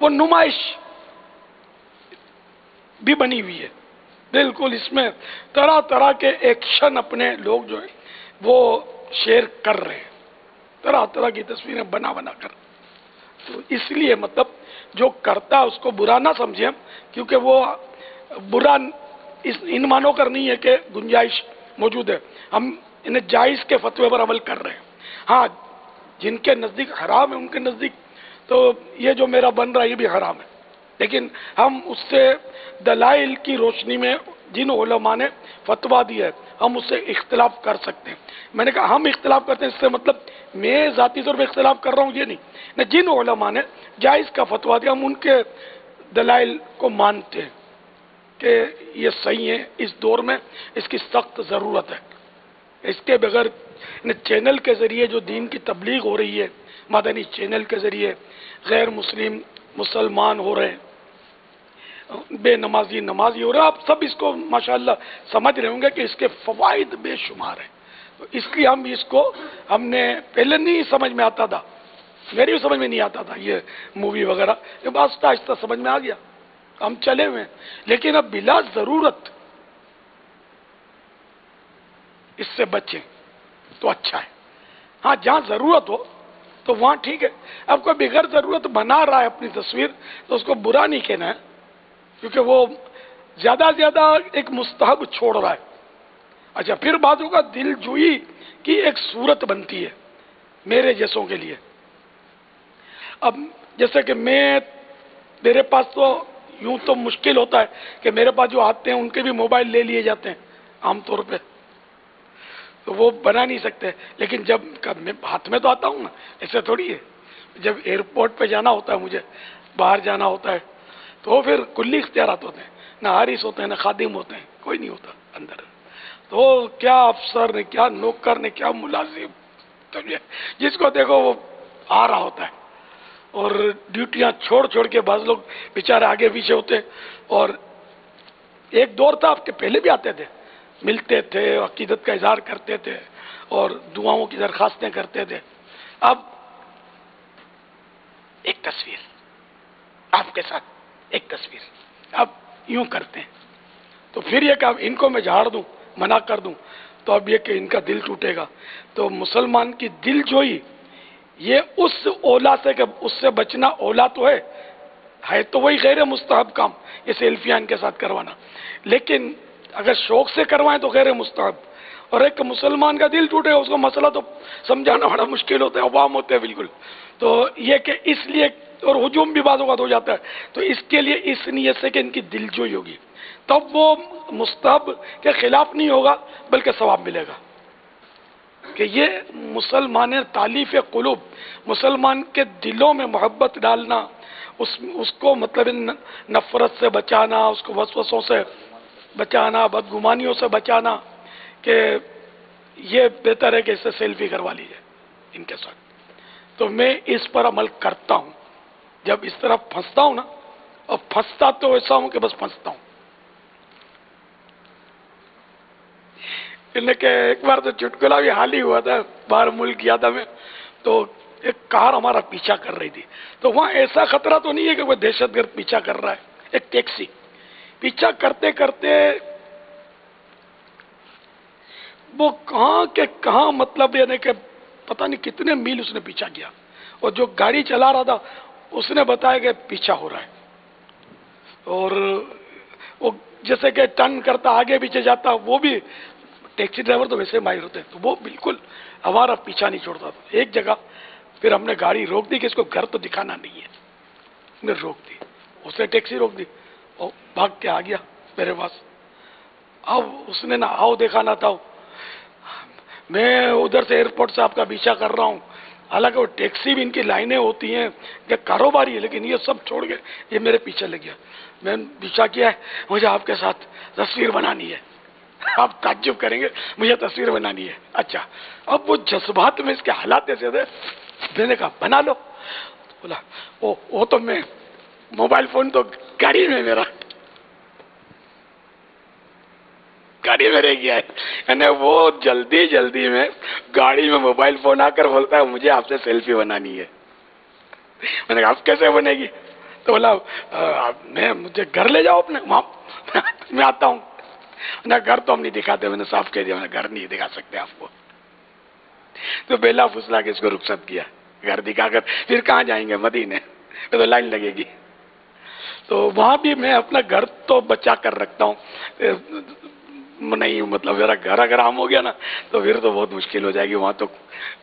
وہ نمائش بھی بنی ہوئی ہے. بالکل اس میں طرح طرح کے ایکشن اپنے لوگ جو ہیں وہ شیئر کر رہے ہیں، طرح طرح کی تصویریں بنا کر. تو اس لیے مطلب جو کرتا ہے اس کو برا نہ سمجھیں، کیونکہ وہ برا ان مانوں کر نہیں ہے کہ گنجائش موجود ہے. ہم انہیں جائز کے فتوے پر عمل کر رہے ہیں. ہاں جن کے نزدیک حرام ہے ان کے نزدیک تو یہ جو میرا بن رہا ہے یہ بھی حرام ہے، لیکن ہم اس سے دلائل کی روشنی میں جن علماء نے فتویٰ دیا ہے ہم اس سے اختلاف کر سکتے ہیں. میں نے کہا ہم اختلاف کرتے ہیں، اس سے مطلب میں ذاتی طور پہ اختلاف کر رہا ہوں یہ نہیں. جن علماء نے جائز کا فتویٰ دیا ہم ان کے دلائل کو مانتے ہیں کہ یہ صحیح ہے. اس دور میں اس کی سخت ضرورت ہے. اس کے بغیر چینل کے ذریعے جو دین کی تبلیغ ہو رہی ہے، مدنی چینل کے ذریعے غیر مسلم مسلمان ہو رہے ہیں، بے نمازی نمازی ہو رہے ہیں. آپ سب اس کو ماشاءاللہ سمجھ رہے ہوں گے کہ اس کے فوائد بے شمار ہیں. تو اس لیے ہم نے پہلے نہیں سمجھ میں آتا تھا، میری بھی سمجھ میں نہیں آتا تھا یہ مووی وغیرہ، یہ آہستہ آہستہ سمجھ میں آ گیا، ہم چلے ہوئے ہیں. لیکن اب بلا ضرورت اس سے بچیں تو اچھا ہے. ہاں جہاں ضرورت ہو تو وہاں ٹھیک ہے. اب کوئی بغیر ضرورت بنا رہا ہے اپنی تصویر تو اس کو برا نہیں کہنا ہے، کیونکہ وہ زیادہ زیادہ ایک مستحب چھوڑ رہا ہے. اچھا پھر بعضوں کا دل جوئی کی ایک صورت بنتی ہے میرے جیسوں کے لیے. اب جیسے کہ میرے پاس تو یوں تو مشکل ہوتا ہے کہ میرے پاس جو آتے ہیں ان کے بھی موبائل لے لیے جاتے ہیں عام طور پہ، تو وہ بنا نہیں سکتے. لیکن جب میں ہاتھ میں تو آتا ہوں نا، ایسے تھوڑی ہے. جب ایئرپورٹ پہ جانا ہوتا ہے، مجھے باہر جانا ہوتا ہے تو پھر کلی اختیارات ہوتے ہیں، نہ حارث ہوتے ہیں نہ خادم ہوتے ہیں، کوئی نہیں ہوتا اندر. تو کیا افسر نے، کیا نوکر نے، کیا ملازم، جس کو دیکھو وہ آ رہا ہوتا ہے. اور ڈیوٹیاں چھوڑ کے بعض لوگ بیچارے آگے پیچھے ہوتے ہیں. اور ایک دور تھا آپ کے پہلے بھی آتے تھے، ملتے تھے، عقیدت کا اظہار کرتے تھے اور دعاؤں کی درخواستیں کرتے تھے. اب ایک تصویر آپ کے ساتھ، ایک تصویر اب یوں کرتے ہیں. تو پھر یہ کہ اب ان کو میں جھاڑ دوں، منع کر دوں تو اب یہ کہ ان کا دل ٹوٹے گا. تو مسلمان کی دل جوئی یہ اس اولا سے کہ اس سے بچنا اولا تو ہے تو وہی غیر مستحب کام، یہ سیلفیاں ان کے ساتھ کروانا. لیکن اگر شوق سے کروائیں تو غیر مستحب. اور ایک مسلمان کا دل ٹوٹے اس کو مسئلہ تو سمجھانا بڑا مشکل ہوتا ہے، عوام ہوتے ہیں بالکل. تو یہ کہ اس لیے اور ہجوم بھی بعض اوقات ہو جاتا ہے. تو اس کے لیے اس نیت سے کہ ان کی دلجوئی ہوگی تب وہ مستحب کے خلاف نہیں ہوگا بلکہ ثواب ملے گا. کہ یہ مسلمان تالیف قلوب، مسلمان کے دلوں میں محبت ڈالنا، اس کو مطلب نفرت سے بچانا، اس کو وسوسوں سے بچانا، بدگمانیوں سے بچانا، کہ یہ بہتر ہے کہ اس سے سیلفی کروا لیجیے ان کے ساتھ. تو میں اس پر عمل کرتا ہوں. جب اس طرح پھنستا ہوں نا، اور پھنستا تو ایسا ہوں کہ بس پھنستا ہوں. کہ ایک بار تو چٹکلا بھی حال ہی ہوا تھا، باہر ملک گیا تھا میں، تو ایک کار ہمارا پیچھا کر رہی تھی. تو وہاں ایسا خطرہ تو نہیں ہے کہ وہ دہشت گرد پیچھا کر رہا ہے. ایک ٹیکسی پیچھا کرتے کرتے وہ کہاں کے کہاں، مطلب یعنی کہ پتہ نہیں کتنے میل اس نے پیچھا کیا. اور جو گاڑی چلا رہا تھا اس نے بتایا کہ پیچھا ہو رہا ہے. اور وہ جیسے کہ ٹرن کرتا آگے پیچھے جاتا، وہ بھی ٹیکسی ڈرائیور تو ویسے ماہر ہوتے ہیں، تو وہ بالکل ہمارا پیچھا نہیں چھوڑتا تھا. ایک جگہ پھر ہم نے گاڑی روک دی کہ اس کو گھر تو دکھانا نہیں ہے. ہم نے روک دی، اس نے ٹیکسی روک دی اور بھاگ کے آ گیا میرے پاس. اب اس نے نہ آؤ دیکھا نہ تھا. میں ادھر سے ایئرپورٹ سے آپ کا پیچھا کر رہا ہوں، حالانکہ وہ ٹیکسی بھی ان کی لائنیں ہوتی ہیں کہ کاروباری ہے، لیکن یہ سب چھوڑ کے یہ میرے پیچھے لگ گیا. میں نے پیچھا کیا ہے، مجھے آپ کے ساتھ تصویر بنانی ہے. آپ تعجب کریں گے، مجھے تصویر بنانی ہے. اچھا، اب وہ جذبات میں اس کے حالات ایسے تھے، میں نے کہا بنا لو. بولا وہ تو میں موبائل فون تو گاڑی میں میرا گاڑی میں رہ گیا ہے. یعنی وہ جلدی میں گاڑی میں موبائل فون آ کر بولتا ہے مجھے آپ سے سیلفی بنانی ہے. میں نے کہا آپ کیسے بنے گی؟ تو بولا مجھے گھر لے جاؤ اپنے، وہاں میں آتا ہوں. نہ گھر تو ہم نہیں دکھاتے، میں نے صاف کہہ دیا میں گھر نہیں دکھا سکتے آپ کو. تو بیلا پھسلا کے اس کو رخصت کیا. گھر دکھا کر پھر کہاں جائیں گے؟ مدینے، تو لائن لگے گی. تو وہاں بھی میں اپنا گھر تو بچا کر رکھتا ہوں. نہیں مطلب میرا گھر اگر عام ہو گیا نا تو پھر تو بہت مشکل ہو جائے گی. وہاں تو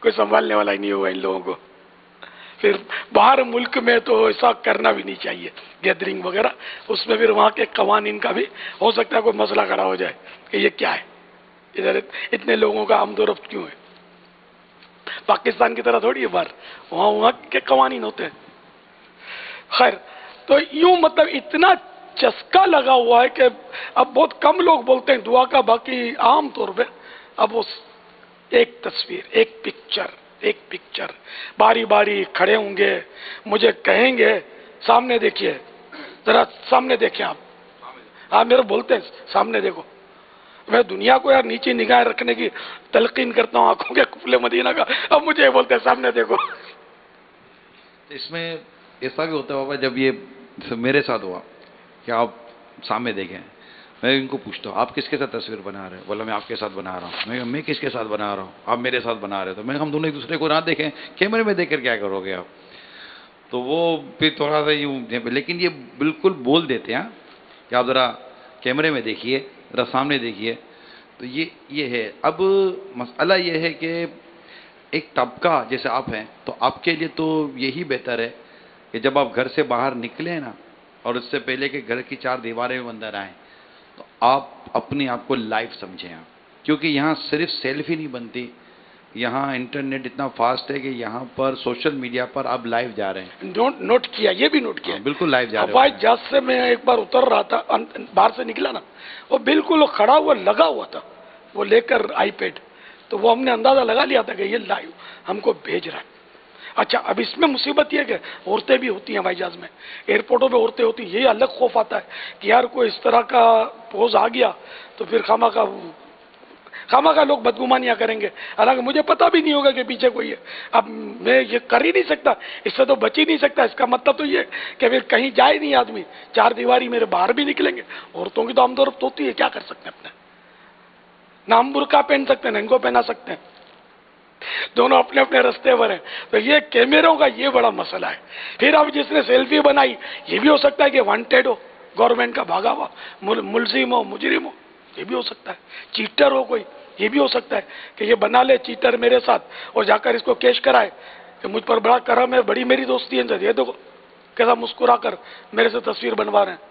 کوئی سنبھالنے والا ہی نہیں ہوگا ان لوگوں کو. پھر باہر ملک میں تو ایسا کرنا بھی نہیں چاہیے، گیدرنگ وغیرہ. اس میں پھر وہاں کے قوانین کا بھی ہو سکتا ہے کوئی مسئلہ کھڑا ہو جائے کہ یہ کیا ہے، ادھر اتنے لوگوں کا آمد و رفت کیوں ہے. پاکستان کی طرح تھوڑی ہے باہر، وہاں کے قوانین ہوتے ہیں. خیر، تو یوں مطلب اتنا چسکا لگا ہوا ہے کہ اب بہت کم لوگ بولتے ہیں دعا کا، باقی عام طور پہ اب وہ ایک تصویر، ایک پکچر باری باری کھڑے ہوں گے، مجھے کہیں گے سامنے دیکھیے، ذرا سامنے دیکھیں آپ میرے بولتے ہیں سامنے دیکھو. میں دنیا کو یار نیچی نگاہ رکھنے کی تلقین کرتا ہوں آنکھوں کے قبلے مدینہ کا، اب مجھے یہ بولتے ہیں سامنے دیکھو. اس میں ایسا بھی ہوتا ہے بابا، جب یہ میرے ساتھ ہوا کہ آپ سامنے دیکھیں، میں ان کو پوچھتا ہوں آپ کس کے ساتھ تصویر بنا رہے ہیں؟ بولا میں آپ کے ساتھ بنا رہا ہوں. میں کس کے ساتھ بنا رہا ہوں؟ آپ میرے ساتھ بنا رہے. تو میں ہم دونوں ایک دوسرے کو نہ دیکھیں، کیمرے میں دیکھ کر کیا کرو گے آپ؟ تو وہ پھر تھوڑا سا یوں، لیکن یہ بالکل بول دیتے ہیں کہ آپ ذرا کیمرے میں دیکھیے، ذرا سامنے دیکھیے. تو یہ ہے. اب مسئلہ یہ ہے کہ ایک طبقہ جیسے آپ ہیں، تو آپ کے لیے تو یہی بہتر ہے کہ جب آپ گھر سے باہر نکلیں نا، اور اس سے پہلے کہ گھر کی چار دیواریں میں اندر آئیں، تو آپ اپنے آپ کو لائف سمجھیں آپ. کیونکہ یہاں صرف سیلفی نہیں بنتی، یہاں انٹرنیٹ اتنا فاسٹ ہے کہ یہاں پر سوشل میڈیا پر آپ لائیو جا رہے ہیں. نوٹ کیا، یہ بھی نوٹ کیا. بالکل لائیو جا رہے ہوائی جہاز سے میں ایک بار اتر رہا تھا، باہر سے نکلا نا، وہ بالکل کھڑا ہوا لگا ہوا تھا، وہ لے کر آئی پیڈ. تو وہ ہم نے اندازہ لگا لیا تھا کہ یہ لائیو ہم کو بھیج رہا ہے. اچھا، اب اس میں مصیبت یہ ہے کہ عورتیں بھی ہوتی ہیں ہوائی جہاز میں، ایئرپورٹوں پہ عورتیں ہوتی ہیں. یہ الگ خوف آتا ہے کہ یار کوئی اس طرح کا پوز آ گیا تو پھر خامہ لوگ بدگمانیاں کریں گے، حالانکہ مجھے پتہ بھی نہیں ہوگا کہ پیچھے کوئی ہے. اب میں یہ کر ہی نہیں سکتا، اس سے تو بچ ہی نہیں سکتا. اس کا مطلب تو یہ کہ پھر کہیں جائے نہیں آدمی، چار دیواری میرے باہر بھی نکلیں گے. عورتوں کی تو آمد و رفت ہوتی ہے، کیا کر سکتے ہیں اپنے؟ نہ ہم برقع پہن سکتے ہیں نہ ان کو پہنا سکتے ہیں، دونوں اپنے اپنے رستے پر ہیں. تو یہ کیمروں کا یہ بڑا مسئلہ ہے. پھر اب جس نے سیلفی بنائی، یہ بھی ہو سکتا ہے کہ وانٹیڈ ہو، گورنمنٹ کا بھاگا ہوا ملزم ہو، مجرم ہو، یہ بھی ہو سکتا ہے. چیٹر ہو کوئی، یہ بھی ہو سکتا ہے کہ یہ بنا لے چیٹر میرے ساتھ اور جا کر اس کو کیش کرائے کہ مجھ پر بڑا کرم ہے، بڑی میری دوستی ہے. یہ دیکھو کیسا مسکرا کر میرے سے تصویر بنوا رہے ہیں.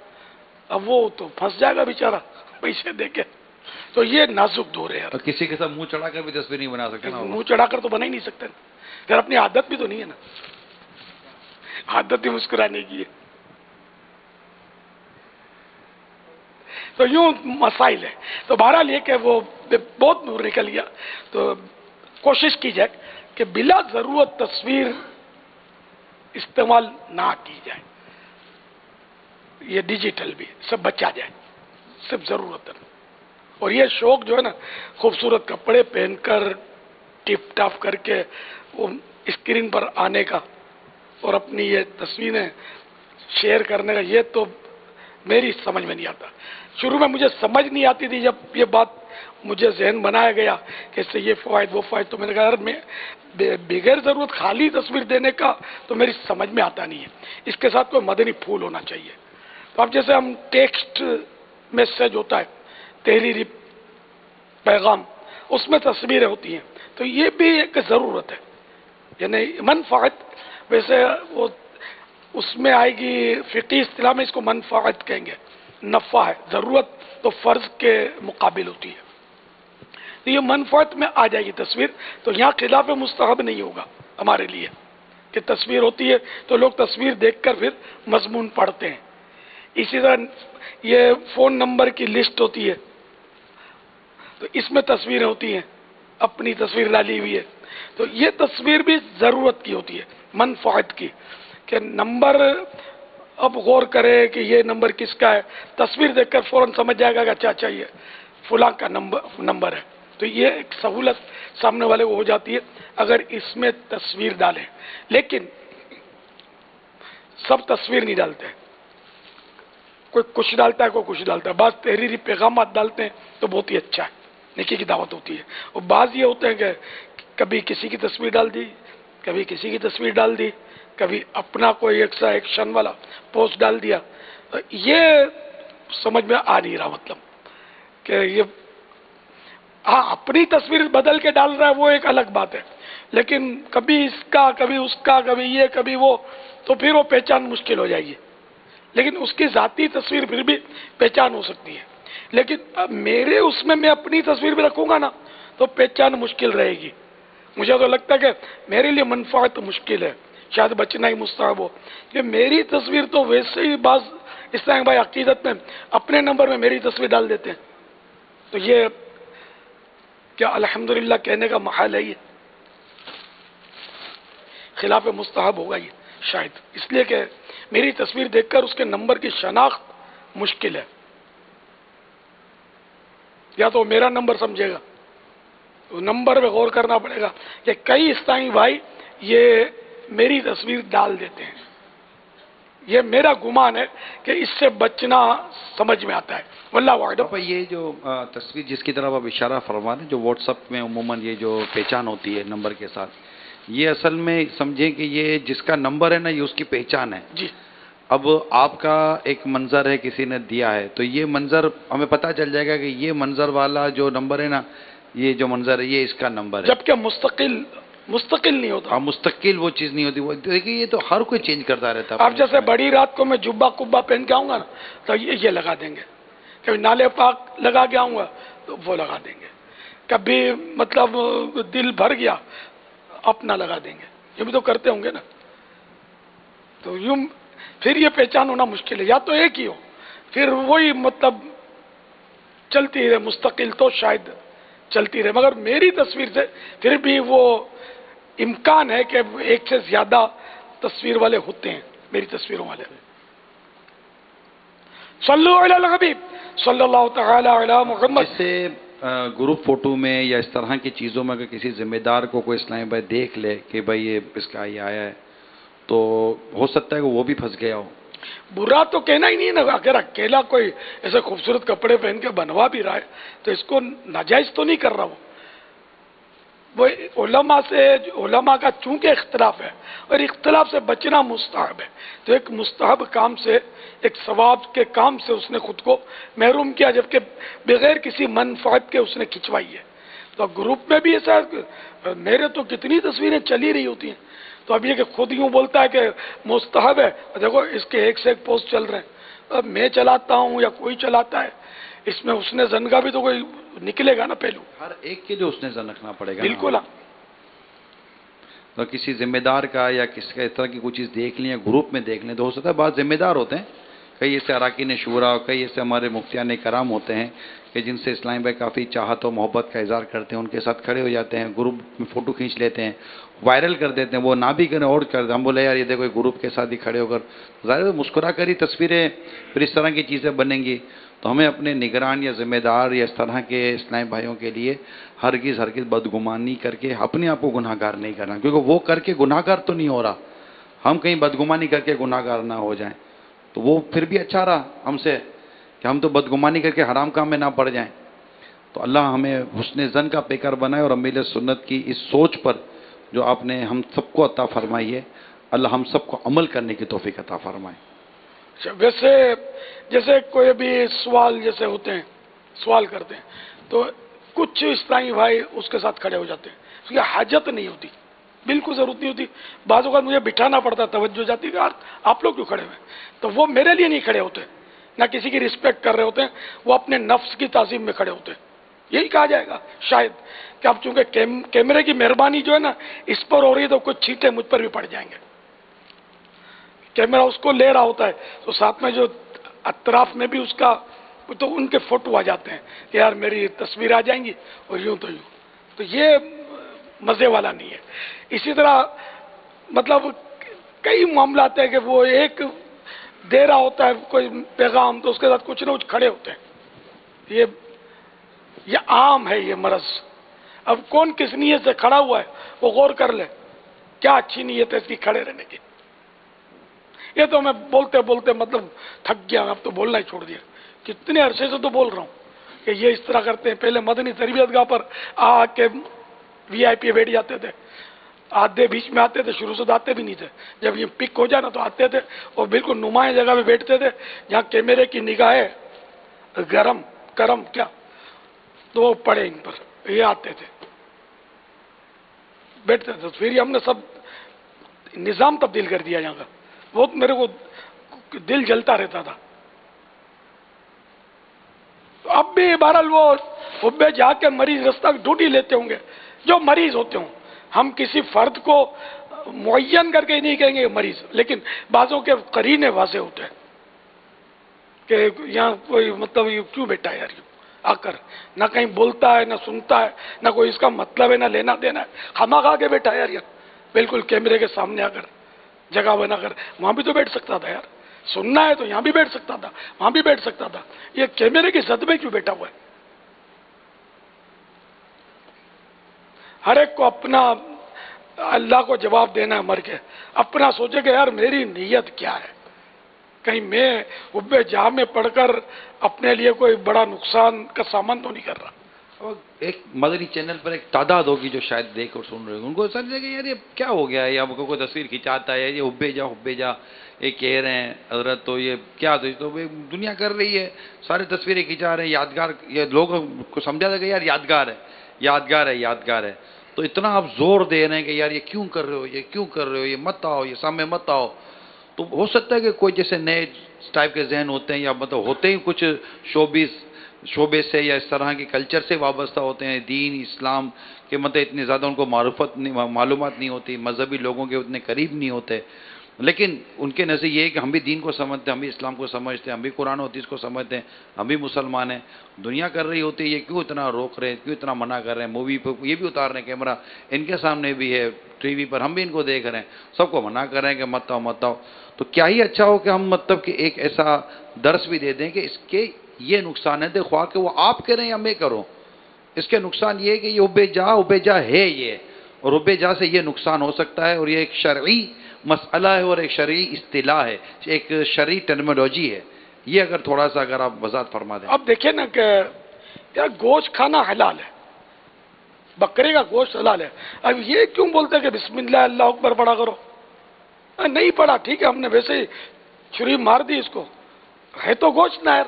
اب وہ تو پھنس جائے گا بیچارہ پیسے دے کے. تو یہ نازک دور ہے. اور کسی کے ساتھ منہ چڑھا کر بھی تصویر نہیں بنا سکتے نا. منہ چڑھا کر تو بنا ہی نہیں سکتے. پھر اپنی عادت بھی تو نہیں ہے نا, عادت ہی مسکرانے کی ہے. تو یوں مسائل ہے. تو بہرحال یہ کہ وہ بہت دور نکل گیا. تو کوشش کی جائے کہ بلا ضرورت تصویر استعمال نہ کی جائے. یہ ڈیجیٹل بھی سب بچا جائے, صرف ضرورت ہے. اور یہ شوق جو ہے نا خوبصورت کپڑے پہن کر ٹپ ٹاپ کر کے وہ اسکرین پر آنے کا اور اپنی یہ تصویریں شیئر کرنے کا, یہ تو میری سمجھ میں نہیں آتا. شروع میں مجھے سمجھ نہیں آتی تھی. جب یہ بات مجھے ذہن بنایا گیا کہ اس سے یہ فوائد وہ فوائد, تو میں نے کہا یار میں بغیر ضرورت خالی تصویر دینے کا تو میری سمجھ میں آتا نہیں ہے. اس کے ساتھ کوئی مدنی پھول ہونا چاہیے. تو اب جیسے ہم ٹیکسٹ میسج ہوتا ہے, تحریری پیغام, اس میں تصویریں ہوتی ہیں, تو یہ بھی ایک ضرورت ہے. یعنی منفعت ویسے وہ اس میں آئے گی, فقہی اصطلاح میں اس کو منفعت کہیں گے, نفع ہے. ضرورت تو فرض کے مقابل ہوتی ہے. تو یہ منفعت میں آ جائے گی تصویر. تو یہاں خلاف مستحب نہیں ہوگا ہمارے لیے کہ تصویر ہوتی ہے تو لوگ تصویر دیکھ کر پھر مضمون پڑھتے ہیں. اسی طرح یہ فون نمبر کی لسٹ ہوتی ہے, تو اس میں تصویریں ہوتی ہیں, اپنی تصویر ڈالی ہوئی ہے. تو یہ تصویر بھی ضرورت کی ہوتی ہے, منفعت کی, کہ نمبر اب غور کرے کہ یہ نمبر کس کا ہے. تصویر دیکھ کر فوراً سمجھ جائے گا کہ اچھا اچھا یہ فلاں کا نمبر ہے. تو یہ ایک سہولت سامنے والے کو ہو جاتی ہے اگر اس میں تصویر ڈالیں. لیکن سب تصویر نہیں ڈالتے, کوئی کچھ ڈالتا ہے کوئی کچھ ڈالتا ہے. بعض تحریری پیغامات ڈالتے ہیں تو بہت ہی اچھا ہے, نیکی کی دعوت ہوتی ہے. اور بعض یہ ہوتے ہیں کہ کبھی کسی کی تصویر ڈال دی, کبھی کسی کی تصویر ڈال دی, کبھی اپنا کوئی ایکشن والا پوسٹ ڈال دیا. یہ سمجھ میں آ نہیں رہا, مطلب کہ یہ ہاں اپنی تصویر بدل کے ڈال رہا ہے وہ ایک الگ بات ہے, لیکن کبھی اس کا کبھی اس کا کبھی یہ کبھی وہ, تو پھر وہ پہچان مشکل ہو جائے گی. لیکن اس کی ذاتی تصویر پھر بھی پہچان ہو سکتی ہے. لیکن اب میرے اس میں اپنی تصویر بھی رکھوں گا نا تو پہچان مشکل رہے گی. مجھے تو لگتا ہے کہ میرے لیے منفعت مشکل ہے, شاید بچنا ہی مستحب ہو. کہ میری تصویر تو ویسے ہی بعض اس طرح بھائی عقیدت میں اپنے نمبر میں میری تصویر ڈال دیتے ہیں. تو یہ کیا الحمدللہ کہنے کا محال ہے؟ یہ خلاف مستحب ہوگا یہ شاید, اس لیے کہ میری تصویر دیکھ کر اس کے نمبر کی شناخت مشکل ہے. یا تو میرا نمبر سمجھے گا, تو نمبر پہ غور کرنا پڑے گا. کہ کئی اسلامی بھائی یہ میری تصویر ڈال دیتے ہیں. یہ میرا گمان ہے کہ اس سے بچنا سمجھ میں آتا ہے. واللہ اعلم. یہ جو تصویر جس کی طرف آپ اشارہ فرما رہے ہیں, جو واٹس ایپ میں عموماً یہ جو پہچان ہوتی ہے نمبر کے ساتھ, یہ اصل میں سمجھیں کہ یہ جس کا نمبر ہے نا یہ اس کی پہچان ہے. جی. اب آپ کا ایک منظر ہے کسی نے دیا ہے, تو یہ منظر ہمیں پتہ چل جائے گا کہ یہ منظر والا جو نمبر ہے نا, یہ جو منظر ہے یہ اس کا نمبر ہے. جبکہ مستقل نہیں ہوتا. مستقل وہ چیز نہیں ہوتی. وہ دیکھیے یہ تو ہر کوئی چینج کرتا رہتا ہے. آپ جیسے بڑی رات کو میں جبہ کبا پہن کے آؤں گا نا تو یہ لگا دیں گے. کبھی نالے پاک لگا کے آؤں گا تو وہ لگا دیں گے. کبھی مطلب دل بھر گیا اپنا لگا دیں گے. یہ بھی تو کرتے ہوں گے نا. تو یوں پھر یہ پہچان ہونا مشکل ہے. یا تو ایک ہی ہو, پھر وہی مطلب چلتی رہے مستقل تو شاید چلتی رہے. مگر میری تصویر سے پھر بھی وہ امکان ہے کہ ایک سے زیادہ تصویر والے ہوتے ہیں میری تصویروں والے. صلو علی الحبیب صلی اللہ تعالی علی محمد. جیسے گروپ فوٹو میں یا اس طرح کی چیزوں میں اگر کسی ذمہ دار کو کوئی اسلامی بھائی دیکھ لے کہ بھائی یہ اس کا یہ آیا ہے, تو ہو سکتا ہے کہ وہ بھی پھنس گیا ہو. برا تو کہنا ہی نہیں نا. اگر اکیلا کوئی ایسے خوبصورت کپڑے پہن کے بنوا بھی رہا ہے تو اس کو ناجائز تو نہیں کر رہا. وہ علماء کا چونکہ اختلاف ہے اور اختلاف سے بچنا مستحب ہے, تو ایک مستحب کام سے, ایک ثواب کے کام سے اس نے خود کو محروم کیا, جبکہ بغیر کسی منفعت کے اس نے کھنچوائی ہے. تو گروپ میں بھی ایسا, میرے تو کتنی تصویریں چلی رہی ہوتی ہیں, تو اب یہ کہ خود یوں بولتا ہے کہ مستحب ہے، دیکھو اس کے ایک سے ایک پوسٹ چل رہے ہیں، اب میں چلاتا ہوں یا کوئی چلاتا ہے، اس میں حسن زن کا بھی تو کوئی نکلے گا نا پہلو. ہر ایک کے لیے اس نے زن رکھنا پڑے گا نا. بالکل. تو کسی ذمہ دار کا یا کس کا اس طرح کی کوئی چیز دیکھ لیں یا گروپ میں دیکھ لیں تو ہو سکتا ہے بعض ذمہ دار ہوتے ہیں، کئی ایسے اراکین شورا اور کئی ایسے ہمارے مفتیان کرام ہوتے ہیں کہ جن سے اسلام بھائی کافی چاہت و محبت کا اظہار کرتے ہیں، ان کے ساتھ کھڑے ہو جاتے ہیں، گروپ میں فوٹو کھینچ لیتے ہیں، وائرل کر دیتے ہیں، وہ نہ بھی کریں اور کر دیں. ہم بولے یار یہ دیکھو گروپ کے ساتھ ہی کھڑے ہو کر ظاہر ہے مسکرا کر ہی تصویریں پھر اس طرح کی چیزیں بنیں گی. تو ہمیں اپنے نگران یا ذمہ دار یا اس طرح کے اسلام بھائیوں کے لیے ہرگز بدگمانی کر کے اپنے آپ کو گناہ گار نہیں کرنا، کیونکہ وہ کر کے گناہ گار تو نہیں ہو رہا، ہم کہیں بدگمانی کر کے گناہ گار نہ ہو جائیں تو وہ پھر بھی اچھا رہا ہم سے کہ ہم تو بدگمانی کر کے حرام کام میں نہ پڑ جائیں. تو اللہ ہمیں حسن زن کا پیکر بنائے اور امیل سنت کی اس سوچ پر جو آپ نے ہم سب کو عطا فرمائی ہے، اللہ ہم سب کو عمل کرنے کی توفیق عطا فرمائے. ویسے جیسے کوئی بھی سوال جیسے ہوتے ہیں، سوال کرتے ہیں تو کچھ اسلامی بھائی اس کے ساتھ کھڑے ہو جاتے ہیں، اس کی حاجت نہیں ہوتی، بالکل ضرورت نہیں ہوتی. بعض اوقات مجھے بٹھانا پڑتا، توجہ جاتی کہ آپ لوگ کیوں کھڑے ہوئے ہیں، تو وہ میرے لیے نہیں کھڑے ہوتے، نہ کسی کی رسپیکٹ کر رہے ہوتے ہیں، وہ اپنے نفس کی تعظیم میں کھڑے ہوتے ہیں. یہی کہا جائے گا شاید کہ اب چونکہ کیمرے کی مہربانی جو ہے نا اس پر ہو رہی ہے تو کچھ چھینٹے مجھ پر بھی پڑ جائیں گے. کیمرہ اس کو لے رہا ہوتا ہے تو ساتھ میں جو اطراف میں بھی اس کا تو ان کے فوٹو آ جاتے ہیں کہ یار میری تصویر آ جائیں گی اور یوں تو یوں. تو یہ مزے والا نہیں ہے. اسی طرح مطلب کئی معاملات ہیں کہ وہ ایک دے رہا ہوتا ہے کوئی پیغام تو اس کے ساتھ کچھ نہ کچھ کھڑے ہوتے ہیں. یہ عام ہے یہ مرض. اب کون کس نیت سے کھڑا ہوا ہے وہ غور کر لے، کیا اچھی نیت ہے اس کی کھڑے رہنے کی. یہ تو میں بولتے بولتے مطلب تھک گیا، اب تو بولنا ہی چھوڑ دیا. کتنے عرصے سے تو بول رہا ہوں کہ یہ اس طرح کرتے ہیں. پہلے مدنی تربیت گاہ پر آ کے وی آئی پی بیٹھ جاتے تھے، آدھے بیچ میں آتے تھے، شروع سے آتے بھی نہیں تھے، جب یہ پک ہو جائے نا تو آتے تھے اور بالکل نمایاں جگہ پہ بیٹھتے تھے جہاں کیمرے کی نگاہیں کرم کیا تو وہ پڑے ان پر، یہ آتے تھے بیٹھتے تھے. پھر ہم نے سب نظام تبدیل کر دیا یہاں کا. بہت میرے کو دل جلتا رہتا تھا. اب بھی بہرحال وہ حبے جا کے مریض رستہ ڈھونڈی لیتے ہوں گے جو مریض ہوتے ہوں. ہم کسی فرد کو معین کر کے نہیں کہیں گے مریض، لیکن بعضوں کے قرینے واضح ہوتے ہیں کہ یہاں کوئی مطلب یہ کیوں بیٹھا ہے یار، یوں آ کر نہ کہیں بولتا ہے نہ سنتا ہے نہ کوئی اس کا مطلب ہے نہ لینا دینا ہے، خامخواہ کے بیٹھا ہے یار. بالکل کیمرے کے سامنے آ کر جگہ بنا کر وہاں بھی تو بیٹھ سکتا تھا یار. سننا ہے تو یہاں بھی بیٹھ سکتا تھا، وہاں بھی بیٹھ سکتا تھا. یہ کیمرے کی زد میں کیوں بیٹھا ہوا ہے؟ ہر ایک کو اپنا اللہ کو جواب دینا ہے مر کے. اپنا سوچے کہ یار میری نیت کیا ہے، کہیں میں حب جہاں میں پڑھ کر اپنے لیے کوئی بڑا نقصان کا سامان تو نہیں کر رہا. اور ایک مدنی چینل پر ایک تعداد ہوگی جو شاید دیکھ اور سن رہے ہوں، ان کو سمجھے کہ یار یہ کیا ہو گیا ہے، یا کوئی تصویر کھنچاتا ہے، یہ حبے جا یہ کہہ رہے ہیں حضرت تو یہ کیا تو دنیا کر رہی ہے، سارے تصویریں کھنچا رہے ہیں یادگار. یہ لوگ کو سمجھا تھا کہ یار یادگار ہے تو اتنا آپ زور دے رہے ہیں کہ یار یہ کیوں کر رہے ہو یہ مت آؤ، یہ سامنے مت آؤ. تو ہو سکتا ہے کہ کوئی جیسے نئے ٹائپ کے ذہن ہوتے ہیں یا مطلب ہوتے ہی کچھ شعبے سے یا اس طرح کے کلچر سے وابستہ ہوتے ہیں، دین اسلام کے مطلب اتنی زیادہ ان کو معلومات نہیں ہوتی، مذہبی لوگوں کے اتنے قریب نہیں ہوتے. لیکن ان کے نزدیک یہ ہے کہ ہم بھی دین کو سمجھتے ہیں، ہم بھی اسلام کو سمجھتے ہیں، ہم بھی قرآن و حدیث کو سمجھتے ہیں، ہم بھی مسلمان ہیں. دنیا کر رہی ہوتی ہے، یہ کیوں اتنا روک رہے ہیں، کیوں اتنا منع کر رہے ہیں. مووی پہ یہ بھی اتار رہے ہیں کیمرہ، ان کے سامنے بھی ہے، ٹی وی پر ہم بھی ان کو دیکھ رہے ہیں، سب کو منع کر رہے ہیں کہ مت آؤ. تو کیا ہی اچھا ہو کہ ہم مطلب کہ ایک ایسا درس بھی دے دیں کہ اس کے یہ نقصان ہے، خواہ کہ وہ آپ کریں یا میں کروں، اس کے نقصان یہ ہے کہ یہ حب جا ہے یہ، اور حب جا سے یہ نقصان ہو سکتا ہے. اور یہ ایک شرعی مسئلہ ہے اور ایک شرعی اصطلاح ہے، ایک شرعی ٹرمینالوجی ہے. یہ اگر تھوڑا سا اگر آپ وضاحت فرما دیں. اب دیکھیں نا کہ یار گوشت کھانا حلال ہے، بکرے کا گوشت حلال ہے. اب یہ کیوں بولتے ہیں کہ بسم اللہ اللہ اکبر پڑھا کرو؟ نہیں پڑھا ٹھیک ہے، ہم نے ویسے ہی چھری مار دی اس کو، ہے تو گوشت نہ یار.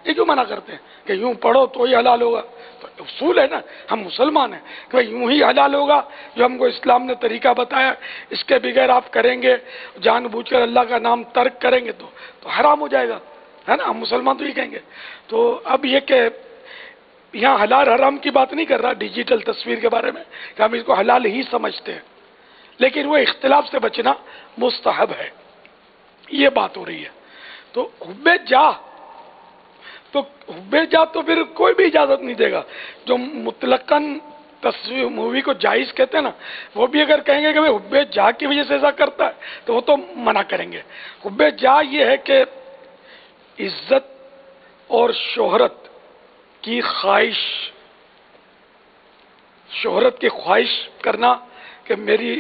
یہ کیوں منع کرتے ہیں کہ یوں پڑھو تو ہی حلال ہوگا؟ تو اصول ہے نا، ہم مسلمان ہیں کہ بھائی یوں ہی حلال ہوگا جو ہم کو اسلام نے طریقہ بتایا، اس کے بغیر آپ کریں گے، جان بوجھ کر اللہ کا نام ترک کریں گے تو حرام ہو جائے گا، ہے نا؟ ہم مسلمان تو یہ کہیں گے۔ تو اب یہ کہ یہاں حلال حرام کی بات نہیں کر رہا ڈیجیٹل تصویر کے بارے میں کہ ہم اس کو حلال ہی سمجھتے ہیں، لیکن وہ اختلاف سے بچنا مستحب ہے، یہ بات ہو رہی ہے۔ تو حب جاہ تو پھر کوئی بھی اجازت نہیں دے گا۔ جو مطلقاً تصویر مووی کو جائز کہتے ہیں نا، وہ بھی اگر کہیں گے کہ بھئی حب جاہ کی وجہ سے ایسا کرتا ہے تو وہ تو منع کریں گے۔ حب جاہ یہ ہے کہ عزت اور شہرت کی خواہش، شہرت کی خواہش کرنا کہ میری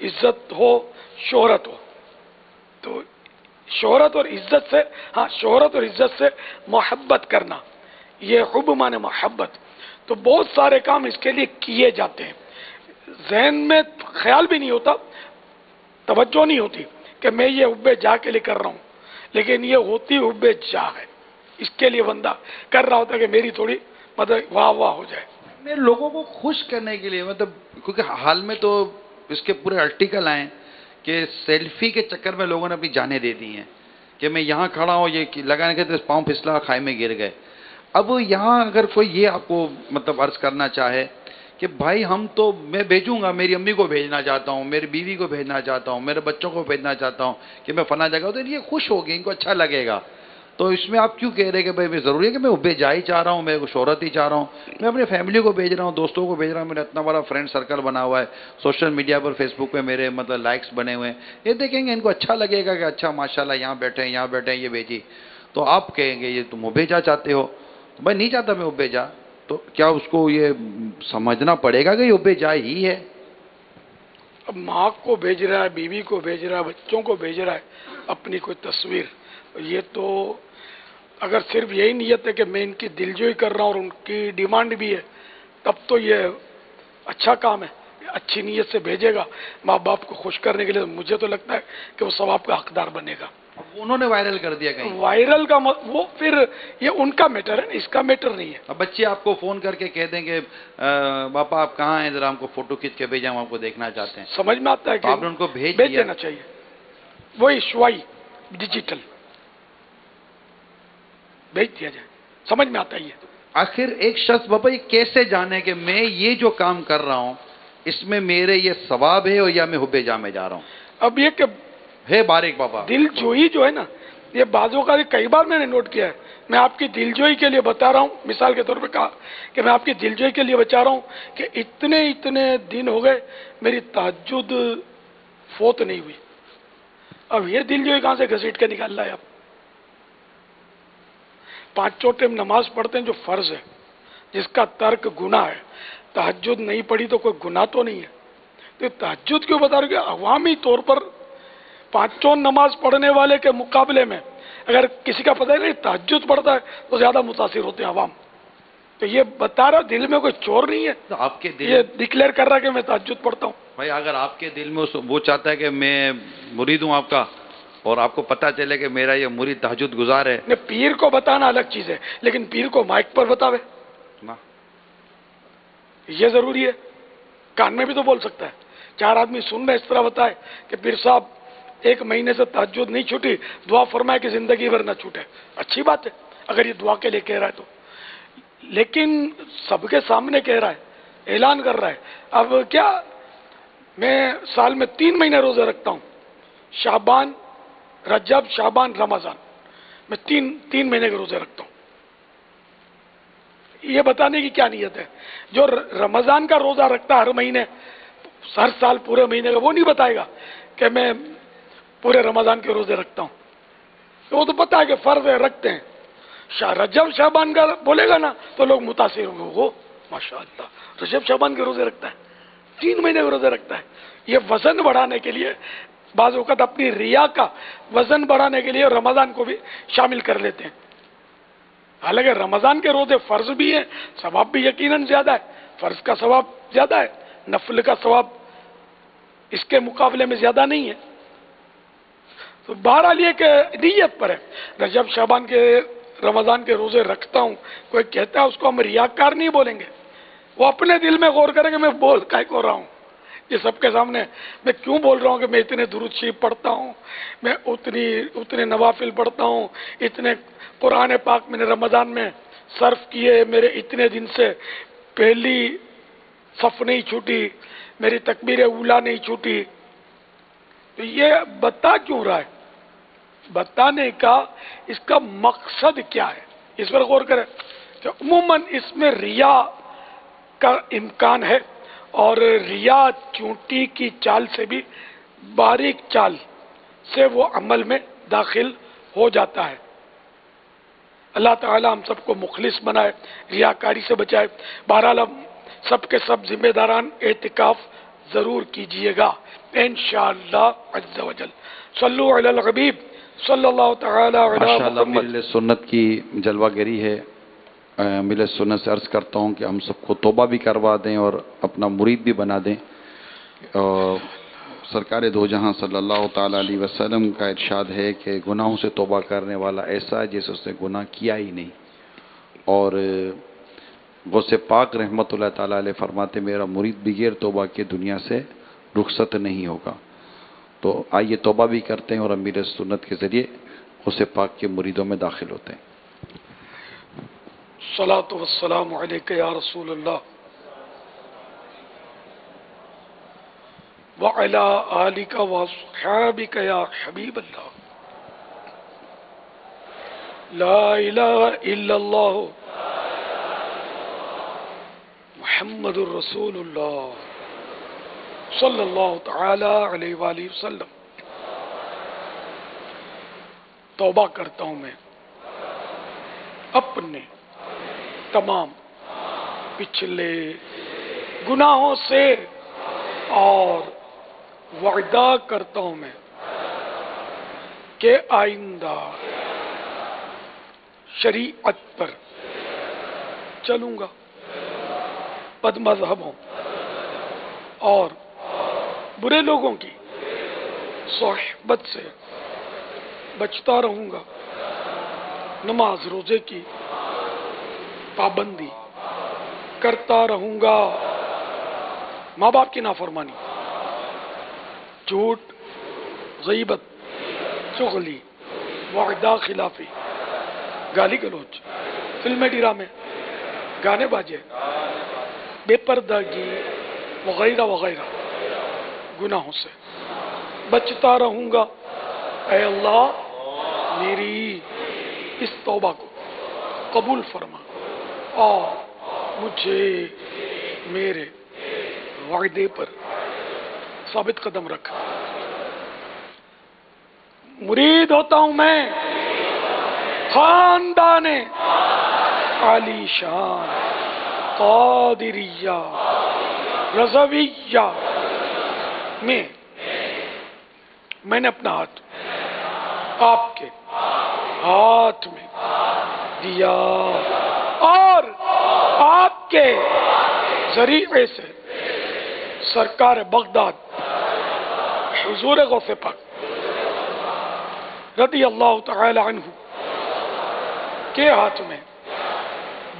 عزت ہو، شہرت ہو، تو شہرت اور عزت سے، ہاں شہرت اور عزت سے محبت کرنا، یہ حب مانے محبت۔ تو بہت سارے کام اس کے لیے کیے جاتے ہیں، ذہن میں خیال بھی نہیں ہوتا، توجہ نہیں ہوتی کہ میں یہ حب جاہ کے لیے کر رہا ہوں، لیکن یہ ہوتی حب جاہ ہے، اس کے لیے بندہ کر رہا ہوتا ہے کہ میری تھوڑی مطلب واہ واہ ہو جائے۔ میں لوگوں کو خوش کرنے کے لیے، مطلب کیونکہ حال میں تو اس کے پورے آرٹیکل آئے کہ سیلفی کے چکر میں لوگوں نے اپنی جانیں دے دی ہیں کہ میں یہاں کھڑا ہوں، یہ لگانے کے تو پاؤں پھسلا کھائی میں گر گئے۔ اب یہاں اگر کوئی یہ آپ کو مطلب عرض کرنا چاہے کہ بھائی ہم تو، میں بھیجوں گا، میری امی کو بھیجنا چاہتا ہوں، میری بیوی کو بھیجنا چاہتا ہوں، میرے بچوں کو بھیجنا چاہتا ہوں کہ میں فلاں جگہ ہوں، تو یہ خوش ہوگی، ان کو اچھا لگے گا۔ تو اس میں آپ کیوں کہہ رہے کہ بھائی میں ضروری ہے کہ میں حب جاہ ہی چاہ رہا ہوں، میں شہرت ہی چاہ رہا ہوں؟ میں اپنی فیملی کو بھیج رہا ہوں، دوستوں کو بھیج رہا ہوں، میرا اتنا بڑا فرینڈ سرکل بنا ہوا ہے، سوشل میڈیا پر فیس بک پہ میرے مطلب لائکس بنے ہوئے ہیں، یہ دیکھیں گے ان کو اچھا لگے گا کہ اچھا ماشاءاللہ یہاں بیٹھے ہیں، یہاں بیٹھے ہیں، یہ بھیجی، تو آپ کہیں گے یہ تم حب جاہ چاہتے ہو؟ تو بھائی نہیں چاہتا میں حب جاہ، تو کیا اس کو یہ سمجھنا پڑے گا کہ یہ حب جاہ ہی ہے؟ اب ماں کو بھیج رہا ہے، بیوی کو بھیج رہا ہے، بچوں کو بھیج رہا ہے اپنی کوئی تصویر، یہ تو اگر صرف یہی نیت ہے کہ میں ان کی دلجوئی کر رہا ہوں اور ان کی ڈیمانڈ بھی ہے، تب تو یہ اچھا کام ہے، اچھی نیت سے بھیجے گا ماں باپ کو خوش کرنے کے لیے، مجھے تو لگتا ہے کہ وہ ثواب کا حقدار بنے گا۔ اب انہوں نے وائرل کر دیا کہیں، وائرل کا وہ پھر یہ ان کا میٹر ہے، اس کا میٹر نہیں ہے۔ اب بچے آپ کو فون کر کے کہہ دیں کہ پاپا آپ کہاں ہیں، ذرا ہم کو فوٹو کھینچ کے بھیجیں، ہم آپ کو دیکھنا چاہتے ہیں، سمجھ میں آتا ہے تو کہ آپ نے ان کو بھیج دیا۔ دینا چاہیے، وہی ڈیجیٹل بھیج دیا جائے، سمجھ میں آتا ہے یہ۔ آخر ایک شخص بابا یہ کیسے جانے کہ میں یہ جو کام کر رہا ہوں اس میں میرے یہ ثواب ہے اور یا میں حب جاہ میں جا رہا ہوں؟ اب یہ کہ ہے باریک بابا، دل جوئی جو ہے نا، یہ بازوں کا کئی بار میں نے نوٹ کیا ہے، میں آپ کی دل جوئی کے لیے بتا رہا ہوں، مثال کے طور پہ کہا کہ میں آپ کی دل جوئی کے لیے بتا رہا ہوں کہ اتنے دن ہو گئے میری تہجد فوت نہیں ہوئی، اب یہ دل جوئی کہاں سے گھسیٹ کے نکال رہا ہے؟ اب 5 ٹائم نماز پڑھتے ہیں جو فرض ہے، جس کا ترک گناہ ہے، تہجد نہیں پڑھی تو کوئی گناہ تو نہیں ہے، تو تہجد کیوں بتا رہے کہ عوامی طور پر 5 نماز پڑھنے والے کے مقابلے میں اگر کسی کا پتہ نہیں تہجد پڑھتا ہے تو زیادہ متاثر ہوتے ہیں عوام، تو یہ بتا رہا دل میں کوئی چور نہیں ہے، تو آپ کے یہ دل، ڈکلیئر کر رہا ہے کہ میں تہجد پڑھتا ہوں۔ بھائی اگر آپ کے دل میں وہ چاہتا ہے کہ میں مرید ہوں آپ کا، اور آپ کو پتہ چلے کہ میرا یہ مرید تہجد گزار ہے، پیر کو بتانا الگ چیز ہے، لیکن پیر کو مائک پر بتاوے نا، یہ ضروری ہے، کان میں بھی تو بول سکتا ہے، 4 آدمی سن رہے اس طرح بتائے کہ پیر صاحب 1 مہینے سے تہجد نہیں چھوٹی، دعا فرمائے کہ زندگی بھر نہ چھوٹے، اچھی بات ہے اگر یہ دعا کے لیے کہہ رہا ہے تو، لیکن سب کے سامنے کہہ رہا ہے، اعلان کر رہا ہے۔ اب کیا میں سال میں 3 مہینے روزے رکھتا ہوں، شعبان، رجب، شعبان، رمضان، میں تین مہینے کے روزے رکھتا ہوں، یہ بتانے کی کیا نیت ہے؟ جو رمضان کا روزہ رکھتا ہے ہر مہینے، ہر سال پورے مہینے کا، وہ نہیں بتائے گا کہ میں پورے رمضان کے روزے رکھتا ہوں، وہ تو پتہ ہے کہ فرض ہے، رکھتے ہیں۔ رجب شعبان کا بولے گا نا تو لوگ متاثر ہوں گے، وہ ماشاء اللہ رجب شعبان کے روزے رکھتا ہے، 3 مہینے کے روزے رکھتا ہے۔ یہ وزن بڑھانے کے لیے بعض اوقات اپنی ریا کا وزن بڑھانے کے لیے رمضان کو بھی شامل کر لیتے ہیں، حالانکہ رمضان کے روزے فرض بھی ہیں، ثواب بھی یقیناً زیادہ ہے، فرض کا ثواب زیادہ ہے، نفل کا ثواب اس کے مقابلے میں زیادہ نہیں ہے۔ تو بہرحال یہ کہ نیت پر ہے، رجب شعبان کے رمضان کے روزے رکھتا ہوں، کوئی کہتا ہے اس کو ہم ریاکار نہیں بولیں گے، وہ اپنے دل میں غور کرے کہ میں بول کائے کو رہا ہوں، یہ سب کے سامنے میں کیوں بول رہا ہوں کہ میں اتنے درود شریف پڑھتا ہوں، میں اتنے نوافل پڑھتا ہوں، اتنے قرآن پاک میں نے رمضان میں صرف کیے، میرے اتنے دن سے پہلی صف نہیں چھوٹی، میری تکبیر اولا نہیں چھوٹی. تو یہ بتا کیوں رہا ہے؟ بتانے کا اس کا مقصد کیا ہے، اس پر غور کریں. کہ عموماً اس میں ریا کا امکان ہے، اور ریا چونٹی کی چال سے بھی باریک چال سے وہ عمل میں داخل ہو جاتا ہے. اللہ تعالی ہم سب کو مخلص بنائے، ریاکاری سے بچائے. بہرحال ہم سب کے سب ذمہ داران اعتکاف ضرور کیجئے گا انشاءاللہ عز و جل. صلو علی الحبیب صلی اللہ تعالی علی ماشاءاللہ محمد. مل سنت کی جلوہ گری ہے. مل سنت سے عرض کرتا ہوں کہ ہم سب کو توبہ بھی کروا دیں اور اپنا مرید بھی بنا دیں. سرکار دو جہاں صلی اللہ تعالی علیہ وسلم کا ارشاد ہے کہ گناہوں سے توبہ کرنے والا ایسا ہے جیسے اس نے گناہ کیا ہی نہیں. اور غوث پاک رحمۃ اللہ تعالی علیہ فرماتے میرا مرید بغیر توبہ کے دنیا سے رخصت نہیں ہوگا. تو آئیے توبہ بھی کرتے ہیں اور امیر سنت کے ذریعے غوث پاک کے مریدوں میں داخل ہوتے ہیں. الصلاۃ والسلام علیک یا رسول اللہ وعلی آلک واصحابک یا حبیب اللہ. لا الہ الا اللہ محمد الرسول اللہ صلی اللہ تعالی علیہ وآلہ وسلم. توبہ کرتا ہوں میں اپنے تمام پچھلے گناہوں سے، اور وعدہ کرتا ہوں میں کہ آئندہ شریعت پر چلوں گا، بد مذہبوں اور برے لوگوں کی صحبت سے بچتا رہوں گا، نماز روزے کی پابندی کرتا رہوں گا، ماں باپ کی نافرمانی، جھوٹ، غیبت، چغلی، وعدہ خلافی، گالی گلوچ، فلمیں ڈرامے، گانے باجے، بے پردگی وغیرہ وغیرہ گناہوں سے بچتا رہوں گا. اے اللہ میری اس توبہ کو قبول فرما اور مجھے میرے وعدے پر ثابت قدم رکھ. مرید ہوتا ہوں میں خاندان عالی شان قادریہ رضویہ میں نے اپنا ہاتھ آپ کے ہاتھ میں دیا اور آپ کے ذریعے سے سرکار بغداد حضور غوث پاک رضی اللہ تعالی عنہ کے ہاتھ میں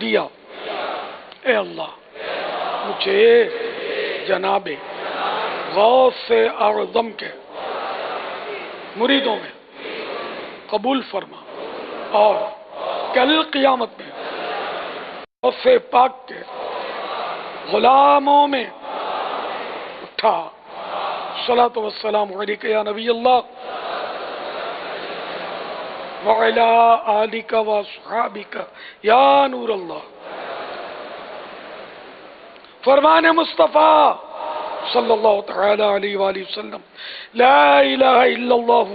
دیا. اے اللہ مجھے جناب غوث اعظم کے مریدوں میں قبول فرما اور کل قیامت میں غوث پاک کے غلاموں میں اٹھا. صلاۃ والسلام علیک یا نبی اللہ وعلی آلک واصحابک یا نور اللہ. فرمان مصطفیٰ صلی اللہ تعالی علیہ وآلہ وسلم لا الہ الا اللہ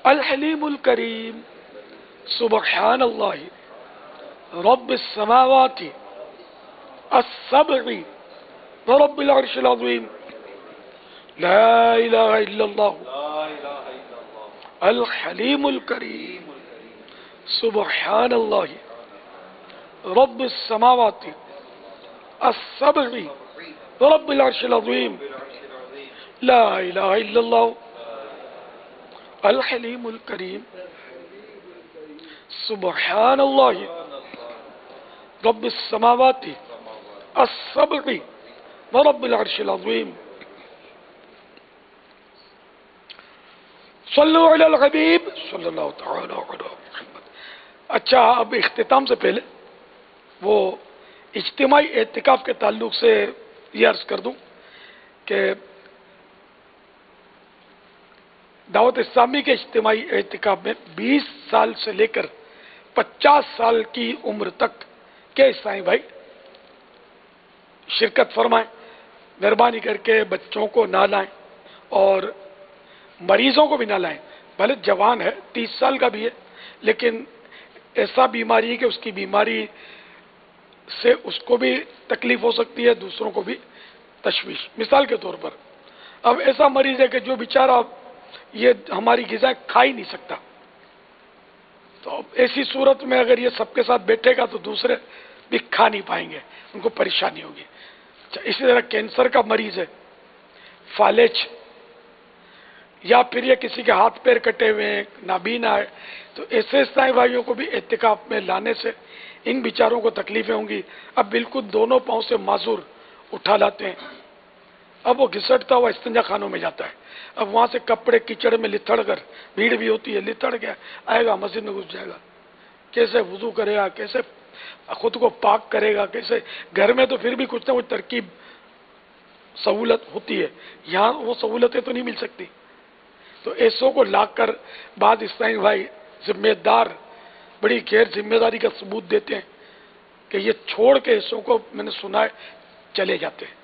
الحلیم الکریم سبحان اللہ رب السماوات السبع ورب العرش العظیم. لا الہ الا اللہ الحلیم الکریم سبحان اللہ رب السماوات السبع ورب العرش العظیم. لا الہ الا اللہ الحلیم الکریم سبحان اللہ رب السماوات السبع ورب العرش العظیم صلو علی الحبیب صلی اللہ تعالی علیہ وسلم. اچھا، اب اختتام سے پہلے وہ اجتماعی اعتکاف کے تعلق سے یہ عرض کر دوں کہ دعوت اسلامی کے اجتماعی اعتکاف میں 20 سال سے لے کر 50 سال کی عمر تک کے عیسائی بھائی شرکت فرمائیں. مہربانی کر کے بچوں کو نہ لائیں اور مریضوں کو بھی نہ لائیں. بھلے جوان ہے، 30 سال کا بھی ہے، لیکن ایسا بیماری ہے کہ اس کی بیماری سے اس کو بھی تکلیف ہو سکتی ہے، دوسروں کو بھی تشویش. مثال کے طور پر اب ایسا مریض ہے کہ جو بیچارہ یہ ہماری غذائیں کھا ہی نہیں سکتا، تو اب ایسی صورت میں اگر یہ سب کے ساتھ بیٹھے گا تو دوسرے بھی کھا نہیں پائیں گے، ان کو پریشانی ہوگی. اچھا، اسی طرح کینسر کا مریض ہے، فالج، یا پھر یہ کسی کے ہاتھ پیر کٹے ہوئے ہیں، نابینا ہے، تو ایسے عیسائی بھائیوں کو بھی اعتکاف میں لانے سے ان بیچاروں کو تکلیفیں ہوں گی. اب بالکل دونوں پاؤں سے معذور اٹھا لاتے ہیں، اب وہ گھسٹتا ہوا استنجا خانوں میں جاتا ہے، اب وہاں سے کپڑے کیچڑ میں لتھڑ کر، بھیڑ بھی ہوتی ہے، لتھڑ گیا آئے گا مسجد میں گھس جائے گا. کیسے وضو کرے گا، کیسے خود کو پاک کرے گا، کیسے؟ گھر میں تو پھر بھی کچھ نہ کچھ ترکیب سہولت ہوتی ہے، یہاں وہ سہولتیں تو نہیں مل سکتی. تو ایسوں کو لا کر بعض عیسائی بھائی ذمہ دار بڑی غیر ذمہ داری کا ثبوت دیتے ہیں کہ یہ چھوڑ کے ایسوں کو میں نے سنا ہے چلے جاتے ہیں.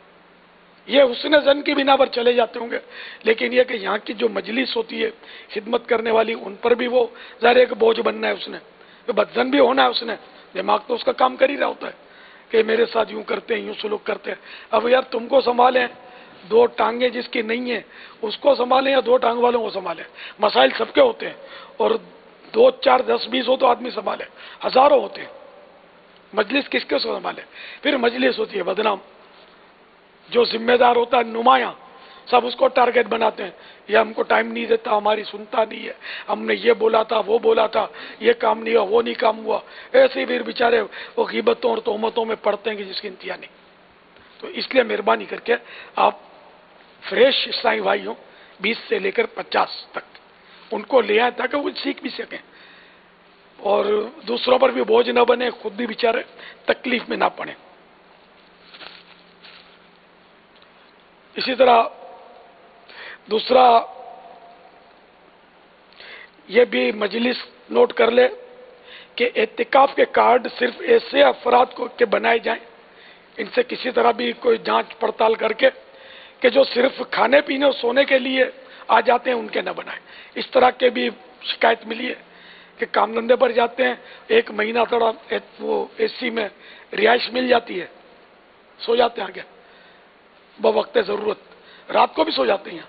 یہ حسن زن کی بنا پر چلے جاتے ہوں گے، لیکن یہ کہ یہاں کی جو مجلس ہوتی ہے خدمت کرنے والی، ان پر بھی وہ ظاہر ایک بوجھ بننا ہے، اس نے بدزن بھی ہونا ہے، اس نے دماغ تو اس کا کام کر ہی رہا ہوتا ہے کہ میرے ساتھ یوں کرتے ہیں، یوں سلوک کرتے ہیں. اب یار تم کو سنبھالیں، 2 ٹانگیں جس کی نہیں ہیں اس کو سنبھالیں یا 2 ٹانگ والوں کو سنبھالیں. مسائل سب کے ہوتے ہیں، اور 2 4 10 20 ہو تو آدمی سنبھالے، ہزاروں ہوتے ہیں. مجلس کس کے سنبھالے؟ پھر مجلس ہوتی ہے بدنام، جو ذمہ دار ہوتا ہے نمایاں، سب اس کو ٹارگٹ بناتے ہیں، یہ ہم کو ٹائم نہیں دیتا، ہماری سنتا نہیں ہے، ہم نے یہ بولا تھا وہ بولا تھا، یہ کام نہیں ہوا وہ نہیں کام ہوا. ایسے ہی پھر بیچارے وہ غیبتوں اور تہمتوں میں پڑتے ہیں کہ جس کی انتہا نہیں. تو اس لیے مہربانی کر کے آپ فریش عیسائی بھائی ہوں 20 سے لے کر 50 تک، ان کو لے آئیں تاکہ وہ سیکھ بھی سکیں اور دوسروں پر بھی بوجھ نہ بنے، خود بھی بیچارے تکلیف میں نہ پڑیں. اسی طرح دوسرا یہ بھی مجلس نوٹ کر لے کہ اعتکاف کے کارڈ صرف ایسے افراد کو کے بنائے جائیں، ان سے کسی طرح بھی کوئی جانچ پڑتال کر کے کہ جو صرف کھانے پینے اور سونے کے لیے آ جاتے ہیں ان کے نہ بنائیں. اس طرح کے بھی شکایت ملی ہے کہ کام دھندے پر جاتے ہیں، 1 مہینہ تھوڑا وہ اے سی میں رہائش مل جاتی ہے، سو جاتے ہیں آگے بوقت ضرورت، رات کو بھی سو جاتے ہیں.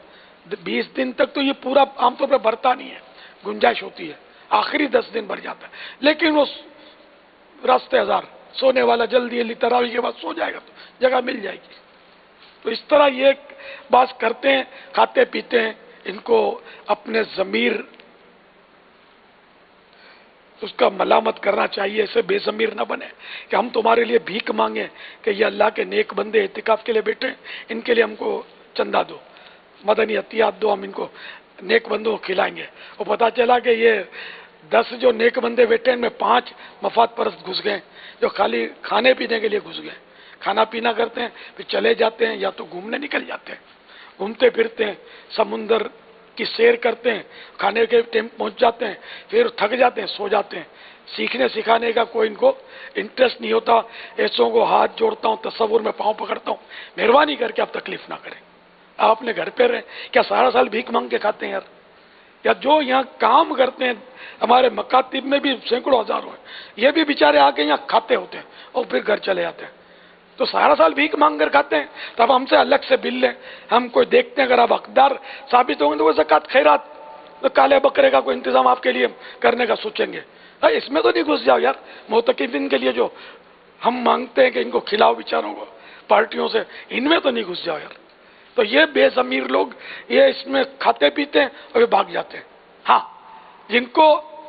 20 دن تک تو یہ پورا عام طور پہ بھرتا نہیں ہے، گنجائش ہوتی ہے، آخری 10 دن بھر جاتا ہے، لیکن وہ راستے ہزار سونے والا جلدی علی تراویح کے بعد سو جائے گا تو جگہ مل جائے گی. تو اس طرح یہ بات کرتے ہیں، کھاتے پیتے ہیں، ان کو اپنے ضمیر اس کا ملامت کرنا چاہیے، ایسے بے ضمیر نہ بنے کہ ہم تمہارے لیے بھیک مانگیں کہ یہ اللہ کے نیک بندے اعتکاف کے لیے بیٹھے ہیں، ان کے لیے ہم کو چندہ دو، مدنی عطیات دو، ہم ان کو نیک بندوں کو کھلائیں گے. اور پتہ چلا کہ یہ 10 جو نیک بندے بیٹھے ہیں ان میں 5 مفاد پرست گھس گئے جو خالی کھانے پینے کے لیے گھس گئے. کھانا پینا کرتے ہیں پھر چلے جاتے ہیں، یا تو گھومنے نکل جاتے ہیں، گھومتے پھرتے ہیں، سمندر کی سیر کرتے ہیں، کھانے کے ٹائم پہنچ جاتے ہیں، پھر تھک جاتے ہیں، سو جاتے ہیں. سیکھنے سکھانے کا کوئی ان کو انٹرسٹ نہیں ہوتا. ایسوں کو ہاتھ جوڑتا ہوں، تصور میں پاؤں پکڑتا ہوں، مہربانی کر کے آپ تکلیف نہ کریں، آپ اپنے گھر پہ رہیں. کیا سارا سال بھیک مانگ کے کھاتے ہیں یار؟ یا جو یہاں کام کرتے ہیں ہمارے مکاتب میں بھی سینکڑوں ہزاروں ہیں، یہ بھی بیچارے آ کے یہاں کھاتے ہوتے ہیں اور پھر گھر چلے جاتے ہیں. تو سارا سال بھیک مانگ کر کھاتے ہیں، تب ہم سے الگ سے بل لیں. ہم کوئی دیکھتے ہیں اگر آپ حقدار ثابت ہوں گے تو وہ زکوٰۃ خیرات کالے بکرے کا کوئی انتظام آپ کے لیے کرنے کا سوچیں گے. اس میں تو نہیں گھس جاؤ یار. معتکفین کے لیے جو ہم مانگتے ہیں کہ ان کو کھلاؤ بیچاروں کو پارٹیوں سے، ان میں تو نہیں گھس جاؤ یار. تو یہ بے ضمیر لوگ یہ اس میں کھاتے پیتے ہیں اور یہ بھاگ جاتے ہیں. ہاں، جن کو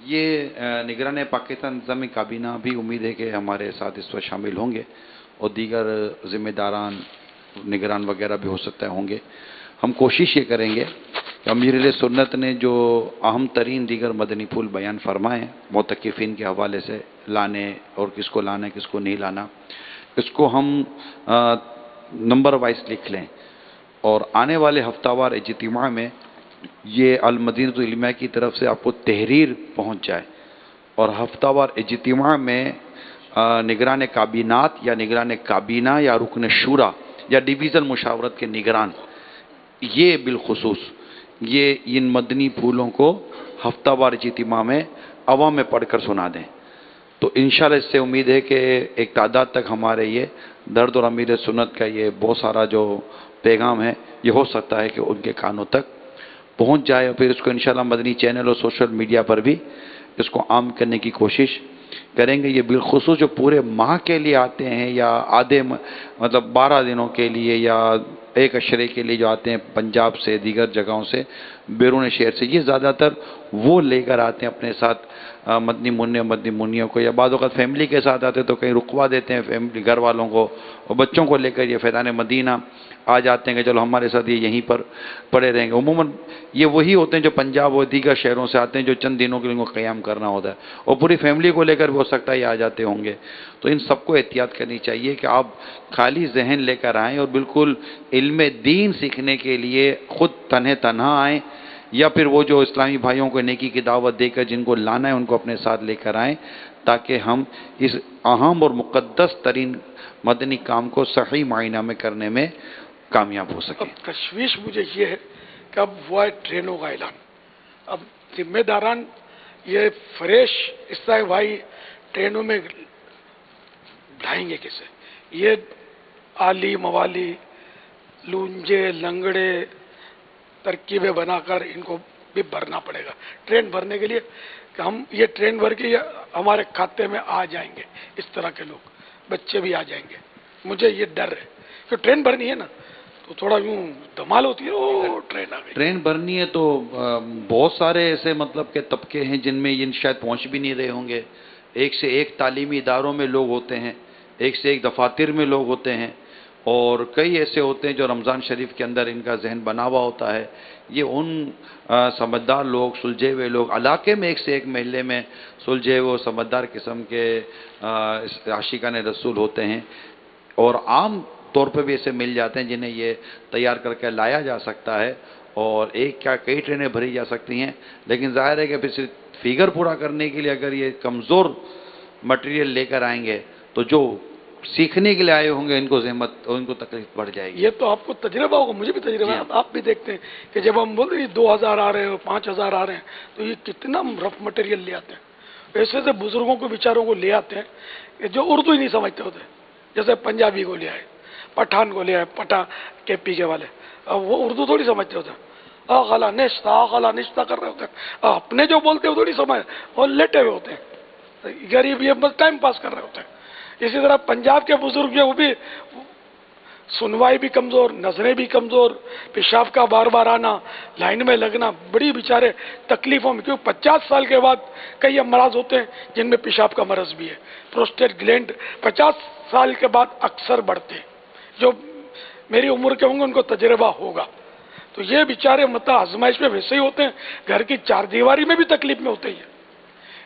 یہ نگران پاکستان انتظامی کابینہ بھی امید ہے کہ ہمارے ساتھ اس وقت شامل ہوں گے، اور دیگر ذمہ داران نگران وغیرہ بھی ہو سکتا ہے ہوں گے۔ ہم کوشش یہ کریں گے کہ امیر علیہ سنت نے جو اہم ترین دیگر مدنی پھول بیان فرمائے ہیں معتکفین کے حوالے سے لانے اور کس کو لانا ہے کس کو نہیں لانا، اس کو ہم نمبر وائز لکھ لیں، اور آنے والے ہفتہ وار اجتماع میں یہ المدینۃ العلمیہ کی طرف سے آپ کو تحریر پہنچ جائے، اور ہفتہ وار اجتماع میں نگران کابینات یا نگران کابینہ یا رکن شورا یا ڈویژن مشاورت کے نگران یہ بالخصوص یہ ان مدنی پھولوں کو ہفتہ وار اجتماع میں عوام میں پڑھ کر سنا دیں، تو انشاءاللہ اس سے امید ہے کہ ایک تعداد تک ہمارے یہ درد اور امیر سنت کا یہ بہت سارا جو پیغام ہے یہ ہو سکتا ہے کہ ان کے کانوں تک پہنچ جائے، اور پھر اس کو انشاءاللہ مدنی چینل اور سوشل میڈیا پر بھی اس کو عام کرنے کی کوشش کریں گے۔ یہ بالخصوص جو پورے ماہ کے لیے آتے ہیں یا آدھے مطلب 12 دنوں کے لیے یا ایک عشرے کے لیے جو آتے ہیں پنجاب سے دیگر جگہوں سے بیرون شہر سے، یہ زیادہ تر وہ لے کر آتے ہیں اپنے ساتھ مدنی منع مدنی منیوں کو، یا بعض اوقات فیملی کے ساتھ آتے تو کہیں رکوا دیتے ہیں فیملی گھر والوں کو، اور بچوں کو لے کر یہ فیضان مدینہ آ جاتے ہیں کہ چلو ہمارے ساتھ یہ یہیں پر پڑے رہیں گے۔ عموماً یہ وہی ہوتے ہیں جو پنجاب اور دیگر شہروں سے آتے ہیں جو چند دنوں کے لیے ان کو قیام کرنا ہوتا ہے، اور پوری فیملی کو لے کر بھی ہو سکتا ہے یہ آ جاتے ہوں گے۔ تو ان سب کو احتیاط کرنی چاہیے کہ آپ خالی ذہن لے کر آئیں اور بالکل علم دین سیکھنے کے لیے خود تنہا آئیں، یا پھر وہ جو اسلامی بھائیوں کو نیکی کی دعوت دے کر جن کو لانا ہے ان کو اپنے ساتھ لے کر آئیں، تاکہ ہم اس اہم اور مقدس ترین مدنی کام کو صحیح معنی میں کرنے میں کامیاب ہو سکیں۔ اب تشویش مجھے یہ ہے کہ اب ہوا ہے ٹرینوں کا اعلان، اب ذمہ داران یہ فریش اس طرح بھائی ٹرینوں میں ڈھائیں گے کسے؟ یہ آلی موالی لونجے لنگڑے ترکیبیں بنا کر ان کو بھی بھرنا پڑے گا ٹرین بھرنے کے لیے، کہ ہم یہ ٹرین بھر کے ہمارے کھاتے میں آ جائیں گے اس طرح کے لوگ، بچے بھی آ جائیں گے۔ مجھے یہ ڈر ہے کہ ٹرین بھرنی ہے نا تو تھوڑا یوں دھمال ہوتی ہے، او ٹرین آ گئی۔ ٹرین بھرنی ہے تو بہت سارے ایسے مطلب کہ طبقے ہیں جن میں یہ شاید پہنچ بھی نہیں رہے ہوں گے، ایک سے ایک تعلیمی اداروں میں لوگ ہوتے ہیں، ایک سے ایک دفاتر میں لوگ ہوتے ہیں، اور کئی ایسے ہوتے ہیں جو رمضان شریف کے اندر ان کا ذہن بنا ہوا ہوتا ہے۔ یہ ان سمجھدار لوگ سلجھے ہوئے لوگ علاقے میں ایک سے ایک محلے میں سلجھے ہوئے سمجھدار قسم کے عاشقان رسول ہوتے ہیں، اور عام طور پہ بھی ایسے مل جاتے ہیں جنہیں یہ تیار کر کے لایا جا سکتا ہے، اور ایک کیا کئی ٹرینیں بھری جا سکتی ہیں، لیکن ظاہر ہے کہ پھر صرف فیگر پورا کرنے کے لیے اگر یہ کمزور مٹیریل لے کر آئیں گے تو جو سیکھنے کے لیے آئے ہوں گے ان کو زحمت اور ان کو تکلیف بڑھ جائے گی۔ یہ تو آپ کو تجربہ ہوگا، مجھے بھی تجربہ ہے، آپ بھی دیکھتے ہیں کہ جب ہم بول رہے ہیں 2000 آ رہے ہیں 5000 آ رہے ہیں تو یہ کتنا رف مٹیریل لے آتے ہیں، ایسے سے بزرگوں کو بیچاروں کو لے آتے ہیں کہ جو اردو ہی نہیں سمجھتے ہوتے، جیسے پنجابی کو لے آئے، پٹھان کو لے آئے، کے پی کے والے، اب وہ اردو تھوڑی سمجھتے ہوتے ہیں، غلا نشتہ کر رہے ہوتے ہیں، اپنے جو بولتے ہیں وہ تھوڑی سمجھ، اور لیٹے ہوئے ہوتے ہیں، غریب یہ بس ٹائم پاس کر رہے ہوتے ہیں۔ اسی طرح پنجاب کے بزرگ جو وہ بھی سنوائی بھی کمزور، نظریں بھی کمزور، پیشاب کا بار بار آنا، لائن میں لگنا، بڑی بیچارے تکلیفوں میں، کیونکہ 50 سال کے بعد کئی امراض ہوتے ہیں جن میں پیشاب کا مرض بھی ہے، پروسٹیٹ گلینڈ 50 سال کے بعد اکثر بڑھتے ہیں، جو میری عمر کے ہوں گے ان کو تجربہ ہوگا۔ تو یہ بیچارے آزمائش میں ویسے ہی ہوتے ہیں، گھر کی چار دیواری میں بھی تکلیف میں ہوتے ہی ہیں۔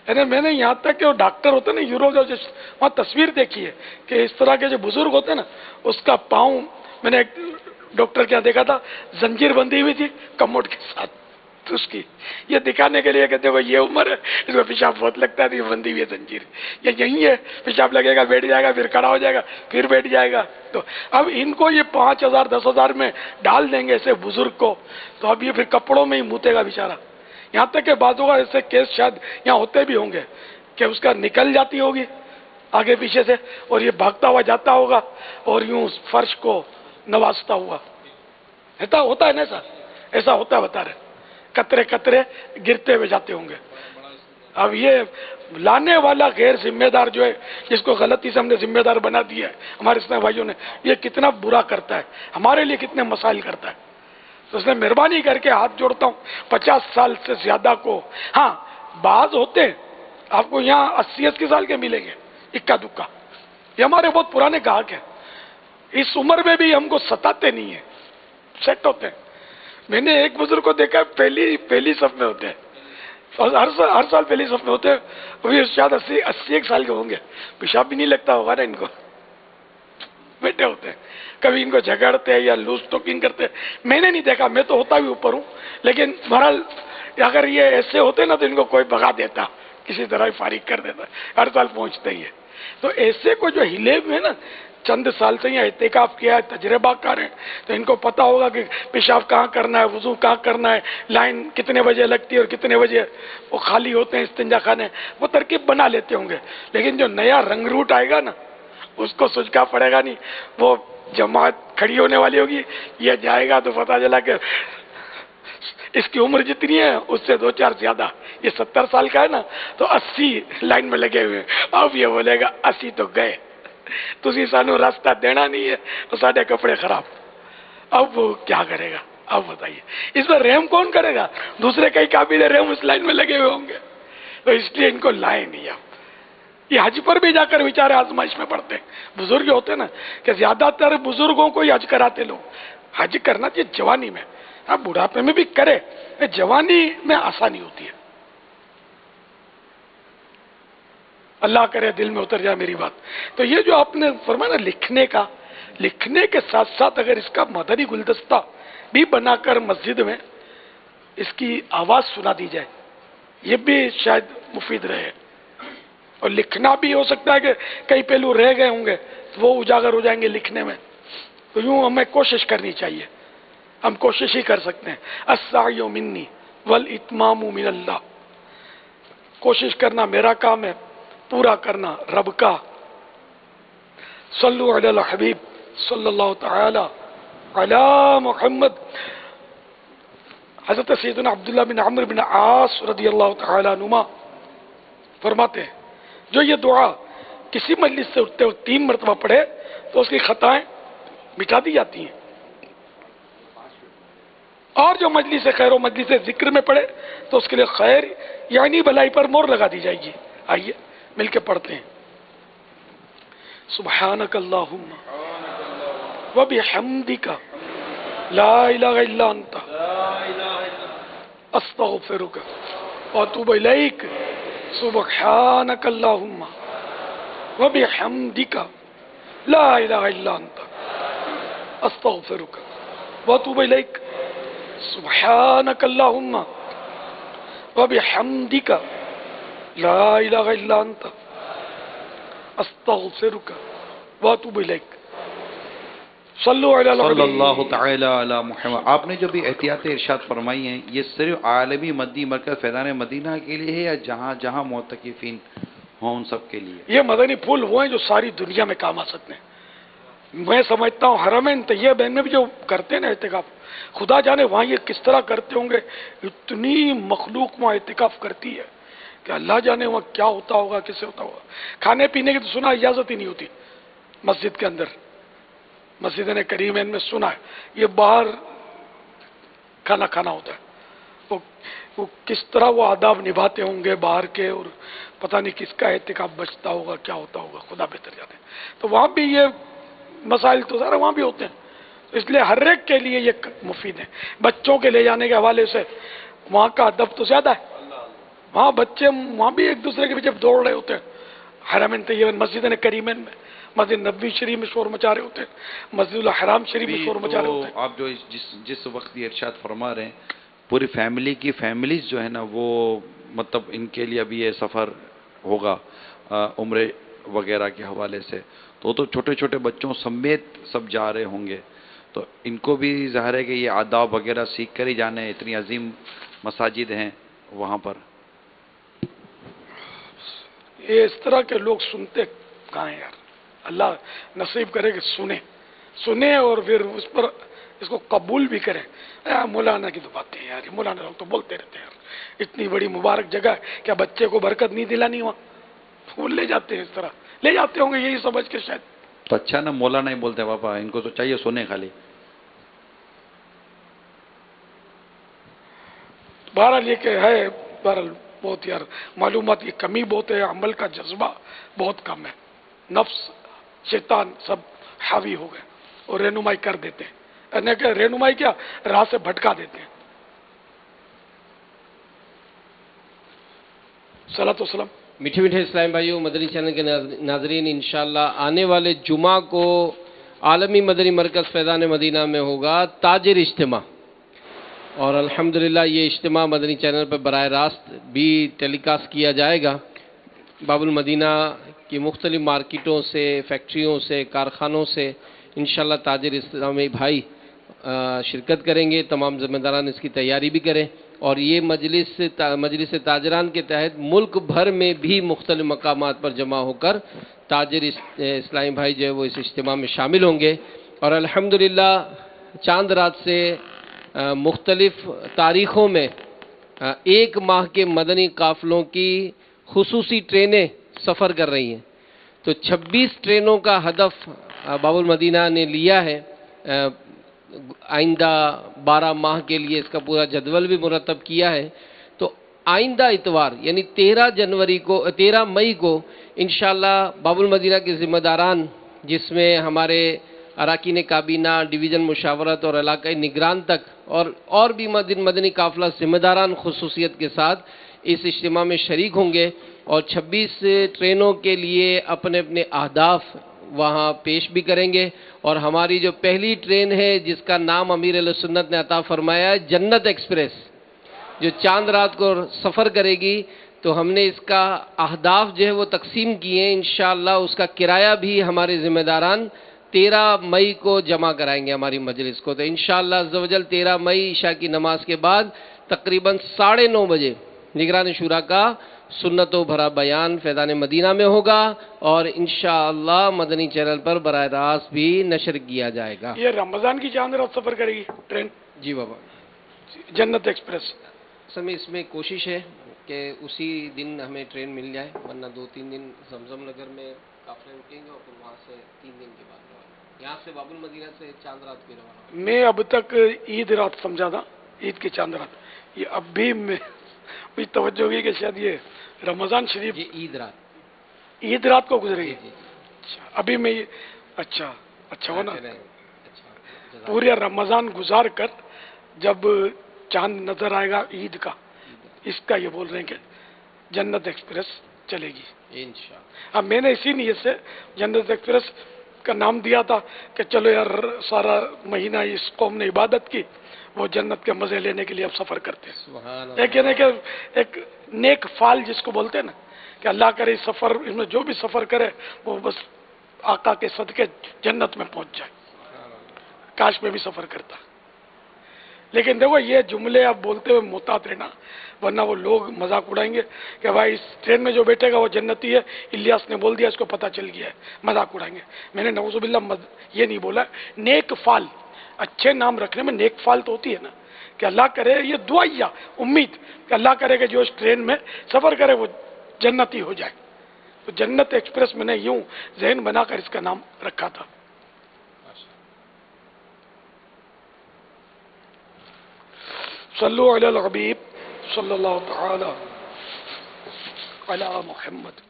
یعنی میں نے یہاں تک کہ وہ ڈاکٹر ہوتے ہیں نا یورولوجسٹ، وہاں تصویر دیکھی ہے کہ اس طرح کے جو بزرگ ہوتے ہیں نا اس کا پاؤں، میں نے ایک ڈاکٹر کیا دیکھا تھا زنجیر بندھی ہوئی تھی کموڈ کے ساتھ، تو اس کی یہ دکھانے کے لیے کہ دیکھو یہ عمر ہے، اس میں پیشاب بہت لگتا ہے تو یہ بندھی ہوئی ہے زنجیر، یہ یہی ہے، پیشاب لگے گا بیٹھ جائے گا پھر کھڑا ہو جائے گا پھر بیٹھ جائے گا۔ تو اب ان کو یہ 5000 10,000 میں ڈال دیں گے ایسے بزرگ کو، تو اب یہ پھر کپڑوں میں ہی موتے گا بیچارہ۔ یہاں تک کہ بعضوں کا ایسے کیس شاید یہاں ہوتے بھی ہوں گے کہ اس کا نکل جاتی ہوگی آگے پیچھے سے، اور یہ بھاگتا ہوا جاتا ہوگا اور یوں فرش کو نوازتا ہوا، ایسا ہوتا ہے نا، ایسا ہوتا ہے، بتا رہے قطرے قطرے گرتے ہوئے جاتے ہوں گے۔ اب یہ لانے والا غیر ذمہ دار جو ہے، جس کو غلطی سے ہم نے ذمہ دار بنا دیا ہے ہمارے اسلامی بھائیوں نے، یہ کتنا برا کرتا ہے، ہمارے لیے کتنے مسائل کرتا ہے۔ تو اس نے مہربانی کر کے ہاتھ جوڑتا ہوں 50 سال سے زیادہ کو، ہاں بعض ہوتے ہیں آپ کو یہاں 80 سال کے ملیں گے اکا دکا، یہ ہمارے بہت پرانے گاہک ہیں، اس عمر میں بھی ہم کو ستاتے نہیں ہیں، سیٹ ہوتے ہیں۔ میں نے ایک بزرگ کو دیکھا ہے پہلی صف میں ہوتے ہیں، ہر سال پہلی صف میں ہوتے ہیں، وہ شاید 81 سال کے ہوں گے، پیشاب بھی نہیں لگتا ہوگا نا ان کو، بیٹھے ہوتے ہیں، کبھی ان کو جھگڑتے یا لوز ٹاکنگ کرتے، میں نے نہیں دیکھا، میں تو ہوتا بھی اوپر ہوں، لیکن بہرحال اگر یہ ایسے ہوتے نا تو ان کو کوئی بھگا دیتا، کسی طرح فارغ کر دیتا، ہر سال پہنچتے ہی ہے۔ تو ایسے کو جو ہلے ہوئے نا چند سال سے یہاں اعتکاف کیا ہے، تجربہ کار ہیں، تو ان کو پتا ہوگا کہ پیشاب کہاں کرنا ہے، وضو کہاں کرنا ہے، لائن کتنے بجے لگتی ہے اور کتنے بجے وہ خالی ہوتے ہیں استنجا خانے، وہ ترکیب بنا لیتے ہوں گے۔ لیکن جو نیا رنگ روٹ آئے گا نا اس کو سوچنا پڑے گا نہیں، وہ جماعت کھڑی ہونے والی ہوگی، یہ جائے گا تو پتا چلا کہ اس کی عمر جتنی ہے اس سے 2-4 زیادہ، یہ 70 سال کا ہے نا تو 80 لائن میں لگے ہوئے، اب یہ بولے گا 80 تو گئے، تسی سانو راستہ دینا نہیں ہے تو ساڑھے کپڑے خراب، اب وہ کیا کرے گا؟ اب بتائیے اس پر رحم کون کرے گا؟ دوسرے کئی قابل رحم اس لائن میں لگے ہوئے ہوں گے، تو اس لیے ان کو لائے نہیں۔ اب یہ حج پر بھی جا کر بیچارے آزمائش میں پڑتے ہیں، بزرگ ہوتے ہیں نا کہ زیادہ تر بزرگوں کو ہی حج کراتے لوگ، حج کرنا چاہیے جوانی میں، آپ بڑھاپے میں بھی کرے، جوانی میں آسانی ہوتی ہے۔ اللہ کرے دل میں اتر جائے میری بات۔ تو یہ جو آپ نے فرمایا نا لکھنے کے ساتھ ساتھ اگر اس کا مدنی گلدستہ بھی بنا کر مسجد میں اس کی آواز سنا دی جائے، یہ بھی شاید مفید رہے، اور لکھنا بھی ہو سکتا ہے کہ کئی پہلو رہ گئے ہوں گے تو وہ اجاگر ہو جائیں گے لکھنے میں، تو یوں ہمیں کوشش کرنی چاہیے، ہم کوشش ہی کر سکتے ہیں۔ السعی منی والاتمام من اللہ، کوشش کرنا میرا کام ہے، پورا کرنا رب کا۔ صلو علی الحبیب صلی اللہ تعالی علی محمد۔ حضرت سیدنا عبداللہ بن عمرو بن عاص رضی اللہ تعالی عنہما فرماتے ہیں جو یہ دعا کسی مجلس سے اٹھتے ہوئے 3 مرتبہ پڑھے تو اس کی خطائیں مٹا دی جاتی ہیں، اور جو مجلس خیر و مجلس ذکر میں پڑھے تو اس کے لیے خیر یعنی بھلائی پر مور لگا دی جائے گی۔ آئیے مل کے پڑھتے ہیں۔ سبحانک اللہم وبحمدک لا الہ الا انت استغفرک واتوب الیک۔ سبحانک اللہم وبحمدک لا الہ الا انت استغفرک واتوب الیک۔ سبحانک اللہم وبحمدک لا الہ الا انت استغفرک واتوب الیک۔ صلو علی صلی الحبیب۔ اللہ تعالی علی محمد۔ آپ نے جو بھی احتیاط ارشاد فرمائی ہیں یہ صرف عالمی مدنی مرکز فیضان مدینہ کے لیے ہے یا جہاں جہاں معتکفین ہوں ان سب کے لیے؟ یہ مدنی پھول وہ ہیں جو ساری دنیا میں کام آ سکتے ہیں۔ میں سمجھتا ہوں حرمین طیبین میں بھی جو کرتے ہیں نا اعتکاف، خدا جانے وہاں یہ کس طرح کرتے ہوں گے، اتنی مخلوق وہاں اعتکاف کرتی ہے کہ اللہ جانے وہاں کیا ہوتا ہوگا، کیسے ہوتا ہوگا۔ کھانے پینے کی تو سنا اجازت ہی نہیں ہوتی مسجد کے اندر، مسجد نے کریمین میں سنا ہے یہ باہر کھانا کھانا ہوتا ہے۔ وہ کس طرح وہ آداب نبھاتے ہوں گے باہر کے، اور پتہ نہیں کس کا اعتکاف بچتا ہوگا، کیا ہوتا ہوگا، خدا بہتر جانے۔ تو وہاں بھی یہ مسائل تو سارے وہاں بھی ہوتے ہیں، اس لیے ہر ایک کے لیے یہ مفید ہے۔ بچوں کے لے جانے کے حوالے سے وہاں کا ادب تو زیادہ ہے، وہاں بچے وہاں بھی ایک دوسرے کے پیچھے دوڑ رہے ہوتے ہیں، حرمین طیبین مسجد کریمین میں، مسجد نبوی شریف میں شور مچا رہے ہوتے ہیں، مسجد الحرام شریف میں شور مچا رہے ہوتے ہیں۔ آپ جو جس وقت یہ ارشاد فرما رہے ہیں پوری فیملی کی فیملیز جو ہے نا وہ مطلب ان کے لیے ابھی یہ سفر ہوگا عمرے وغیرہ کے حوالے سے، تو چھوٹے چھوٹے بچوں سمیت سب جا رہے ہوں گے، تو ان کو بھی ظاہر ہے کہ یہ آداب وغیرہ سیکھ کر ہی جانے، اتنی عظیم مساجد ہیں وہاں پر۔ یہ اس طرح کے لوگ سنتے کہاں ہیں یار، اللہ نصیب کرے کہ سنیں اور پھر اس کو قبول بھی کریں۔ مولانا کی تو باتیں ہیں یار، مولانا لوگ تو بولتے رہتے ہیں یار، اتنی بڑی مبارک جگہ ہے، کیا بچے کو برکت نہیں دلانی وہاں؟ وہ لے جاتے ہیں، اس طرح لے جاتے ہوں گے یہی سمجھ کے شاید۔ تو اچھا نا مولانا ہی بولتے ہیں پاپا، ان کو تو چاہیے سنیں خالی۔ بہرحال یہ کہ ہے، بہرحال بہت یار معلومات کی کمی بہت ہے، عمل کا جذبہ بہت کم ہے، نفس شیطان سب حاوی ہو گئے اور رہنمائی کر دیتے ہیں، یعنی کہ رہنمائی کیا، راہ سے بھٹکا دیتے ہیں۔ صلاۃ والسلام۔ میٹھے میٹھے اسلام بھائیوں، مدنی چینل کے ناظرین، انشاءاللہ آنے والے جمعہ کو عالمی مدنی مرکز فیضان مدینہ میں ہوگا تاجر اجتماع، اور الحمدللہ یہ اجتماع مدنی چینل پر براہ راست بھی ٹیلی کاسٹ کیا جائے گا۔ باب المدینہ کی مختلف مارکیٹوں سے، فیکٹریوں سے، کارخانوں سے انشاءاللہ تاجر اسلامی بھائی شرکت کریں گے، تمام ذمہ داران اس کی تیاری بھی کریں، اور یہ مجلس تاجران کے تحت ملک بھر میں بھی مختلف مقامات پر جمع ہو کر تاجر اسلامی بھائی جو ہے وہ اس اجتماع میں شامل ہوں گے، اور الحمدللہ چاند رات سے مختلف تاریخوں میں ایک ماہ کے مدنی قافلوں کی خصوصی ٹرینیں سفر کر رہی ہیں، تو 26 ٹرینوں کا ہدف باب المدینہ نے لیا ہے۔ آئندہ 12 ماہ کے لیے اس کا پورا جدول بھی مرتب کیا ہے، تو آئندہ اتوار یعنی 13 مئی کو انشاءاللہ باب المدینہ کے ذمہ داران، جس میں ہمارے اراکین کابینہ، ڈویژن مشاورت اور علاقائی نگران تک اور بھی مدنی قافلہ ذمہ داران خصوصیت کے ساتھ اس اجتماع میں شریک ہوں گے، اور 26 ٹرینوں کے لیے اپنے اپنے اہداف وہاں پیش بھی کریں گے، اور ہماری جو پہلی ٹرین ہے جس کا نام امیر علیہ سنت نے عطا فرمایا ہے جنت ایکسپریس، جو چاند رات کو سفر کرے گی، تو ہم نے اس کا اہداف جو ہے وہ تقسیم کیے ہیں، انشاءاللہ اس کا کرایہ بھی ہمارے ذمہ داران 13 مئی کو جمع کرائیں گے ہماری مجلس کو، تو انشاءاللہ عز و جل 13 مئی عشاء کی نماز کے بعد تقریباً 9:30 بجے نگران شورا کا سنت و بھرا بیان فیضان مدینہ میں ہوگا، اور انشاءاللہ مدنی چینل پر براہ راست بھی نشر کیا جائے گا۔ یہ رمضان کی چاند رات سفر کرے گی ٹرین جی بابا، جنت ایکسپریس؟ اصل میں اس میں کوشش ہے کہ اسی دن ہمیں ٹرین مل جائے، ورنہ 2-3 دن زمزم نگر میں قافلے رکیں گے، اور پھر وہاں سے 3 دن کے بعد روانہ، یہاں سے باب المدینہ سے چاند رات کو روانہ۔ میں اب تک عید رات سمجھا تھا، عید کی چاند رات، یہ اب بھی مجھے توجہ ہوئی کہ شاید یہ رمضان شریف یہ عید رات کو گزرے گی۔ جی اچھا، ابھی میں اچھا ہونا اچھا، پورے رمضان گزار کر جب چاند نظر آئے گا عید کا، اس کا یہ بول رہے ہیں کہ جنت ایکسپریس چلے گی انشاءاللہ۔ اب میں نے اسی نیت سے جنت ایکسپریس کا نام دیا تھا کہ چلو یار سارا مہینہ اس قوم نے عبادت کی، وہ جنت کے مزے لینے کے لیے اب سفر کرتے ہیں۔ سبحان اللہ۔ ایک یعنی کہ ایک نیک فال جس کو بولتے ہیں نا، کہ اللہ کرے سفر میں جو بھی سفر کرے وہ بس آقا کے صدقے جنت میں پہنچ جائے، کاش میں بھی سفر کرتا۔ لیکن دیکھو یہ جملے آپ بولتے ہوئے محتاط رہنا، ورنہ وہ لوگ مذاق اڑائیں گے کہ بھائی اس ٹرین میں جو بیٹھے گا وہ جنتی ہے، الیاس نے بول دیا، اس کو پتہ چل گیا ہے، مذاق اڑائیں گے۔ میں نے نعوذ باللہ یہ نہیں بولا، نیک فال، اچھے نام رکھنے میں نیک فال تو ہوتی ہے نا، کہ اللہ کرے، یہ دعائیا امید کہ اللہ کرے کہ جو اس ٹرین میں سفر کرے وہ جنتی ہو جائے، تو جنت ایکسپریس میں نے یوں ذہن بنا کر اس کا نام رکھا تھا۔ صلو علی الحبیب صلی اللہ تعالی علی محمد۔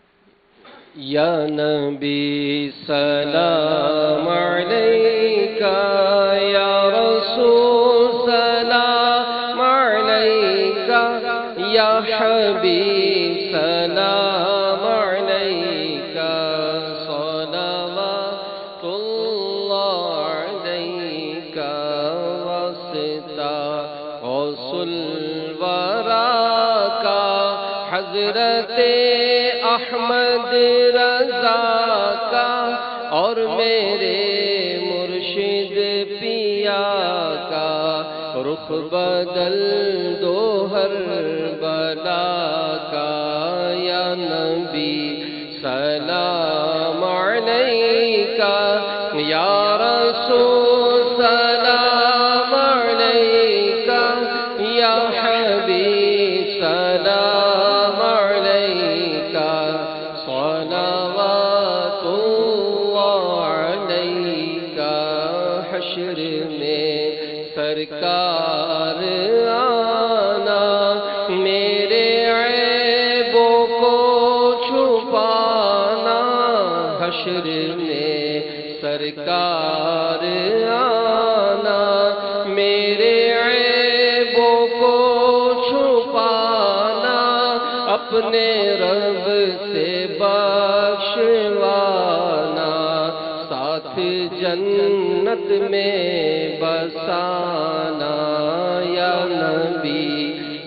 یا نبی سلام علیکہ، یا رسول سلام علیکہ، یا حبیب سلام علیکہ، صلوات اللہ علیکہ، واسطہ غوث الورا کا حضرت احمد رضا کا، اور میرے مرشد پیا کا، رخ بدل دو ہر بلا کا، یا نبی سلام علیکہ، یا رسول سلام علیکہ، یا حبیب سلام علیکہ، صلوات اللہ علیکہ۔ حشر میں سرکار آنا، میرے حشر میں سرکار آنا، میرے عیبوں کو چھپانا، اپنے رب سے بخشوانا، ساتھ جنت میں بسانا، یا نبی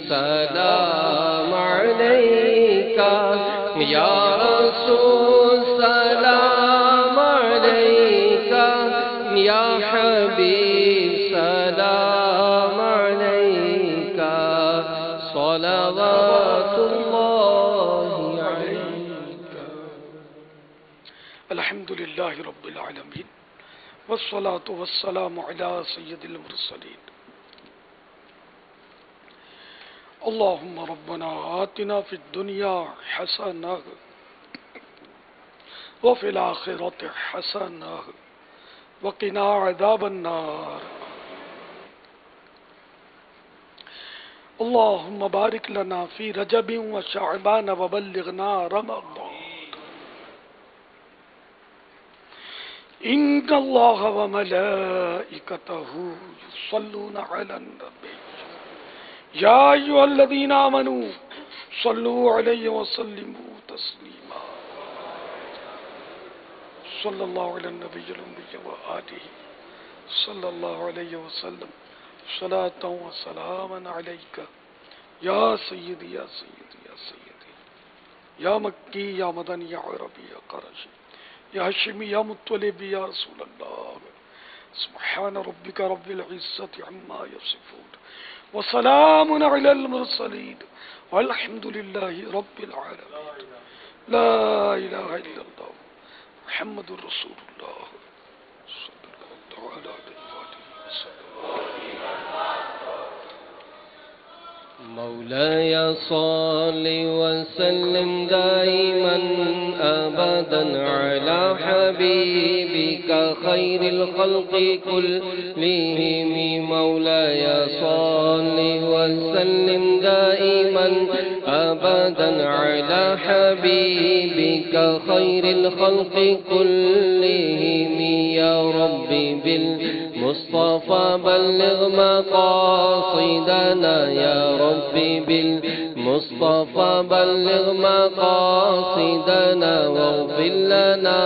سلام علیکہ، یا رسول سلام علیکہ، یا حبیب سلام علیکہ، صلوات اللہ علیکہ۔ الحمدللہ رب العالمین، والصلاة والسلام علی سید المرسلین۔ اللہم ربنا آتنا فی الدنیا حسنہ وفی الآخرۃ حسنہ وقنا عذاب النار۔ اللہم بارک لنا فی رجب وشعبان وبلغنا رمضان۔ ان اللہ وملائکتہ یصلون علی النبی یا ایھا الذین آمنوا صلوا علیہ وسلموا تسلیما۔ صلی اللہ علی النبی الأمی وآلہ صلی اللہ علیہ وسلم صلاۃ و سلاما علیک یا سیدی یا سیدی یا سیدی، یا مکی یا مدنی یا عربی یا قرشی یا ہاشمی یا مطلب یا رسول اللہ۔ سبحان ربک رب العزت عما یصفون وسلام علی المرسلین والحمد للہ رب العالمین۔ لا الہ الا اللہ محمد رسول اللہ صلی اللہ تعالی علیہ وآلہ وسلم۔ مولاي صل وسلم دائما أبدا على حبيبك خير الخلق كلهم، مولاي صل وسلم دائما أبدا على حبيبك خير الخلق كلهم، يا ربي بالمصطفى بلغ مقاصدنا، يا ربي بالمصطفى بلغ مقاصدنا، واغفر لنا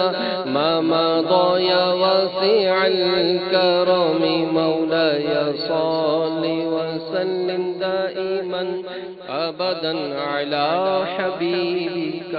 ما مضى يا واسع الكرم، مولاي صل وسلم دائما أبدا على حبيبك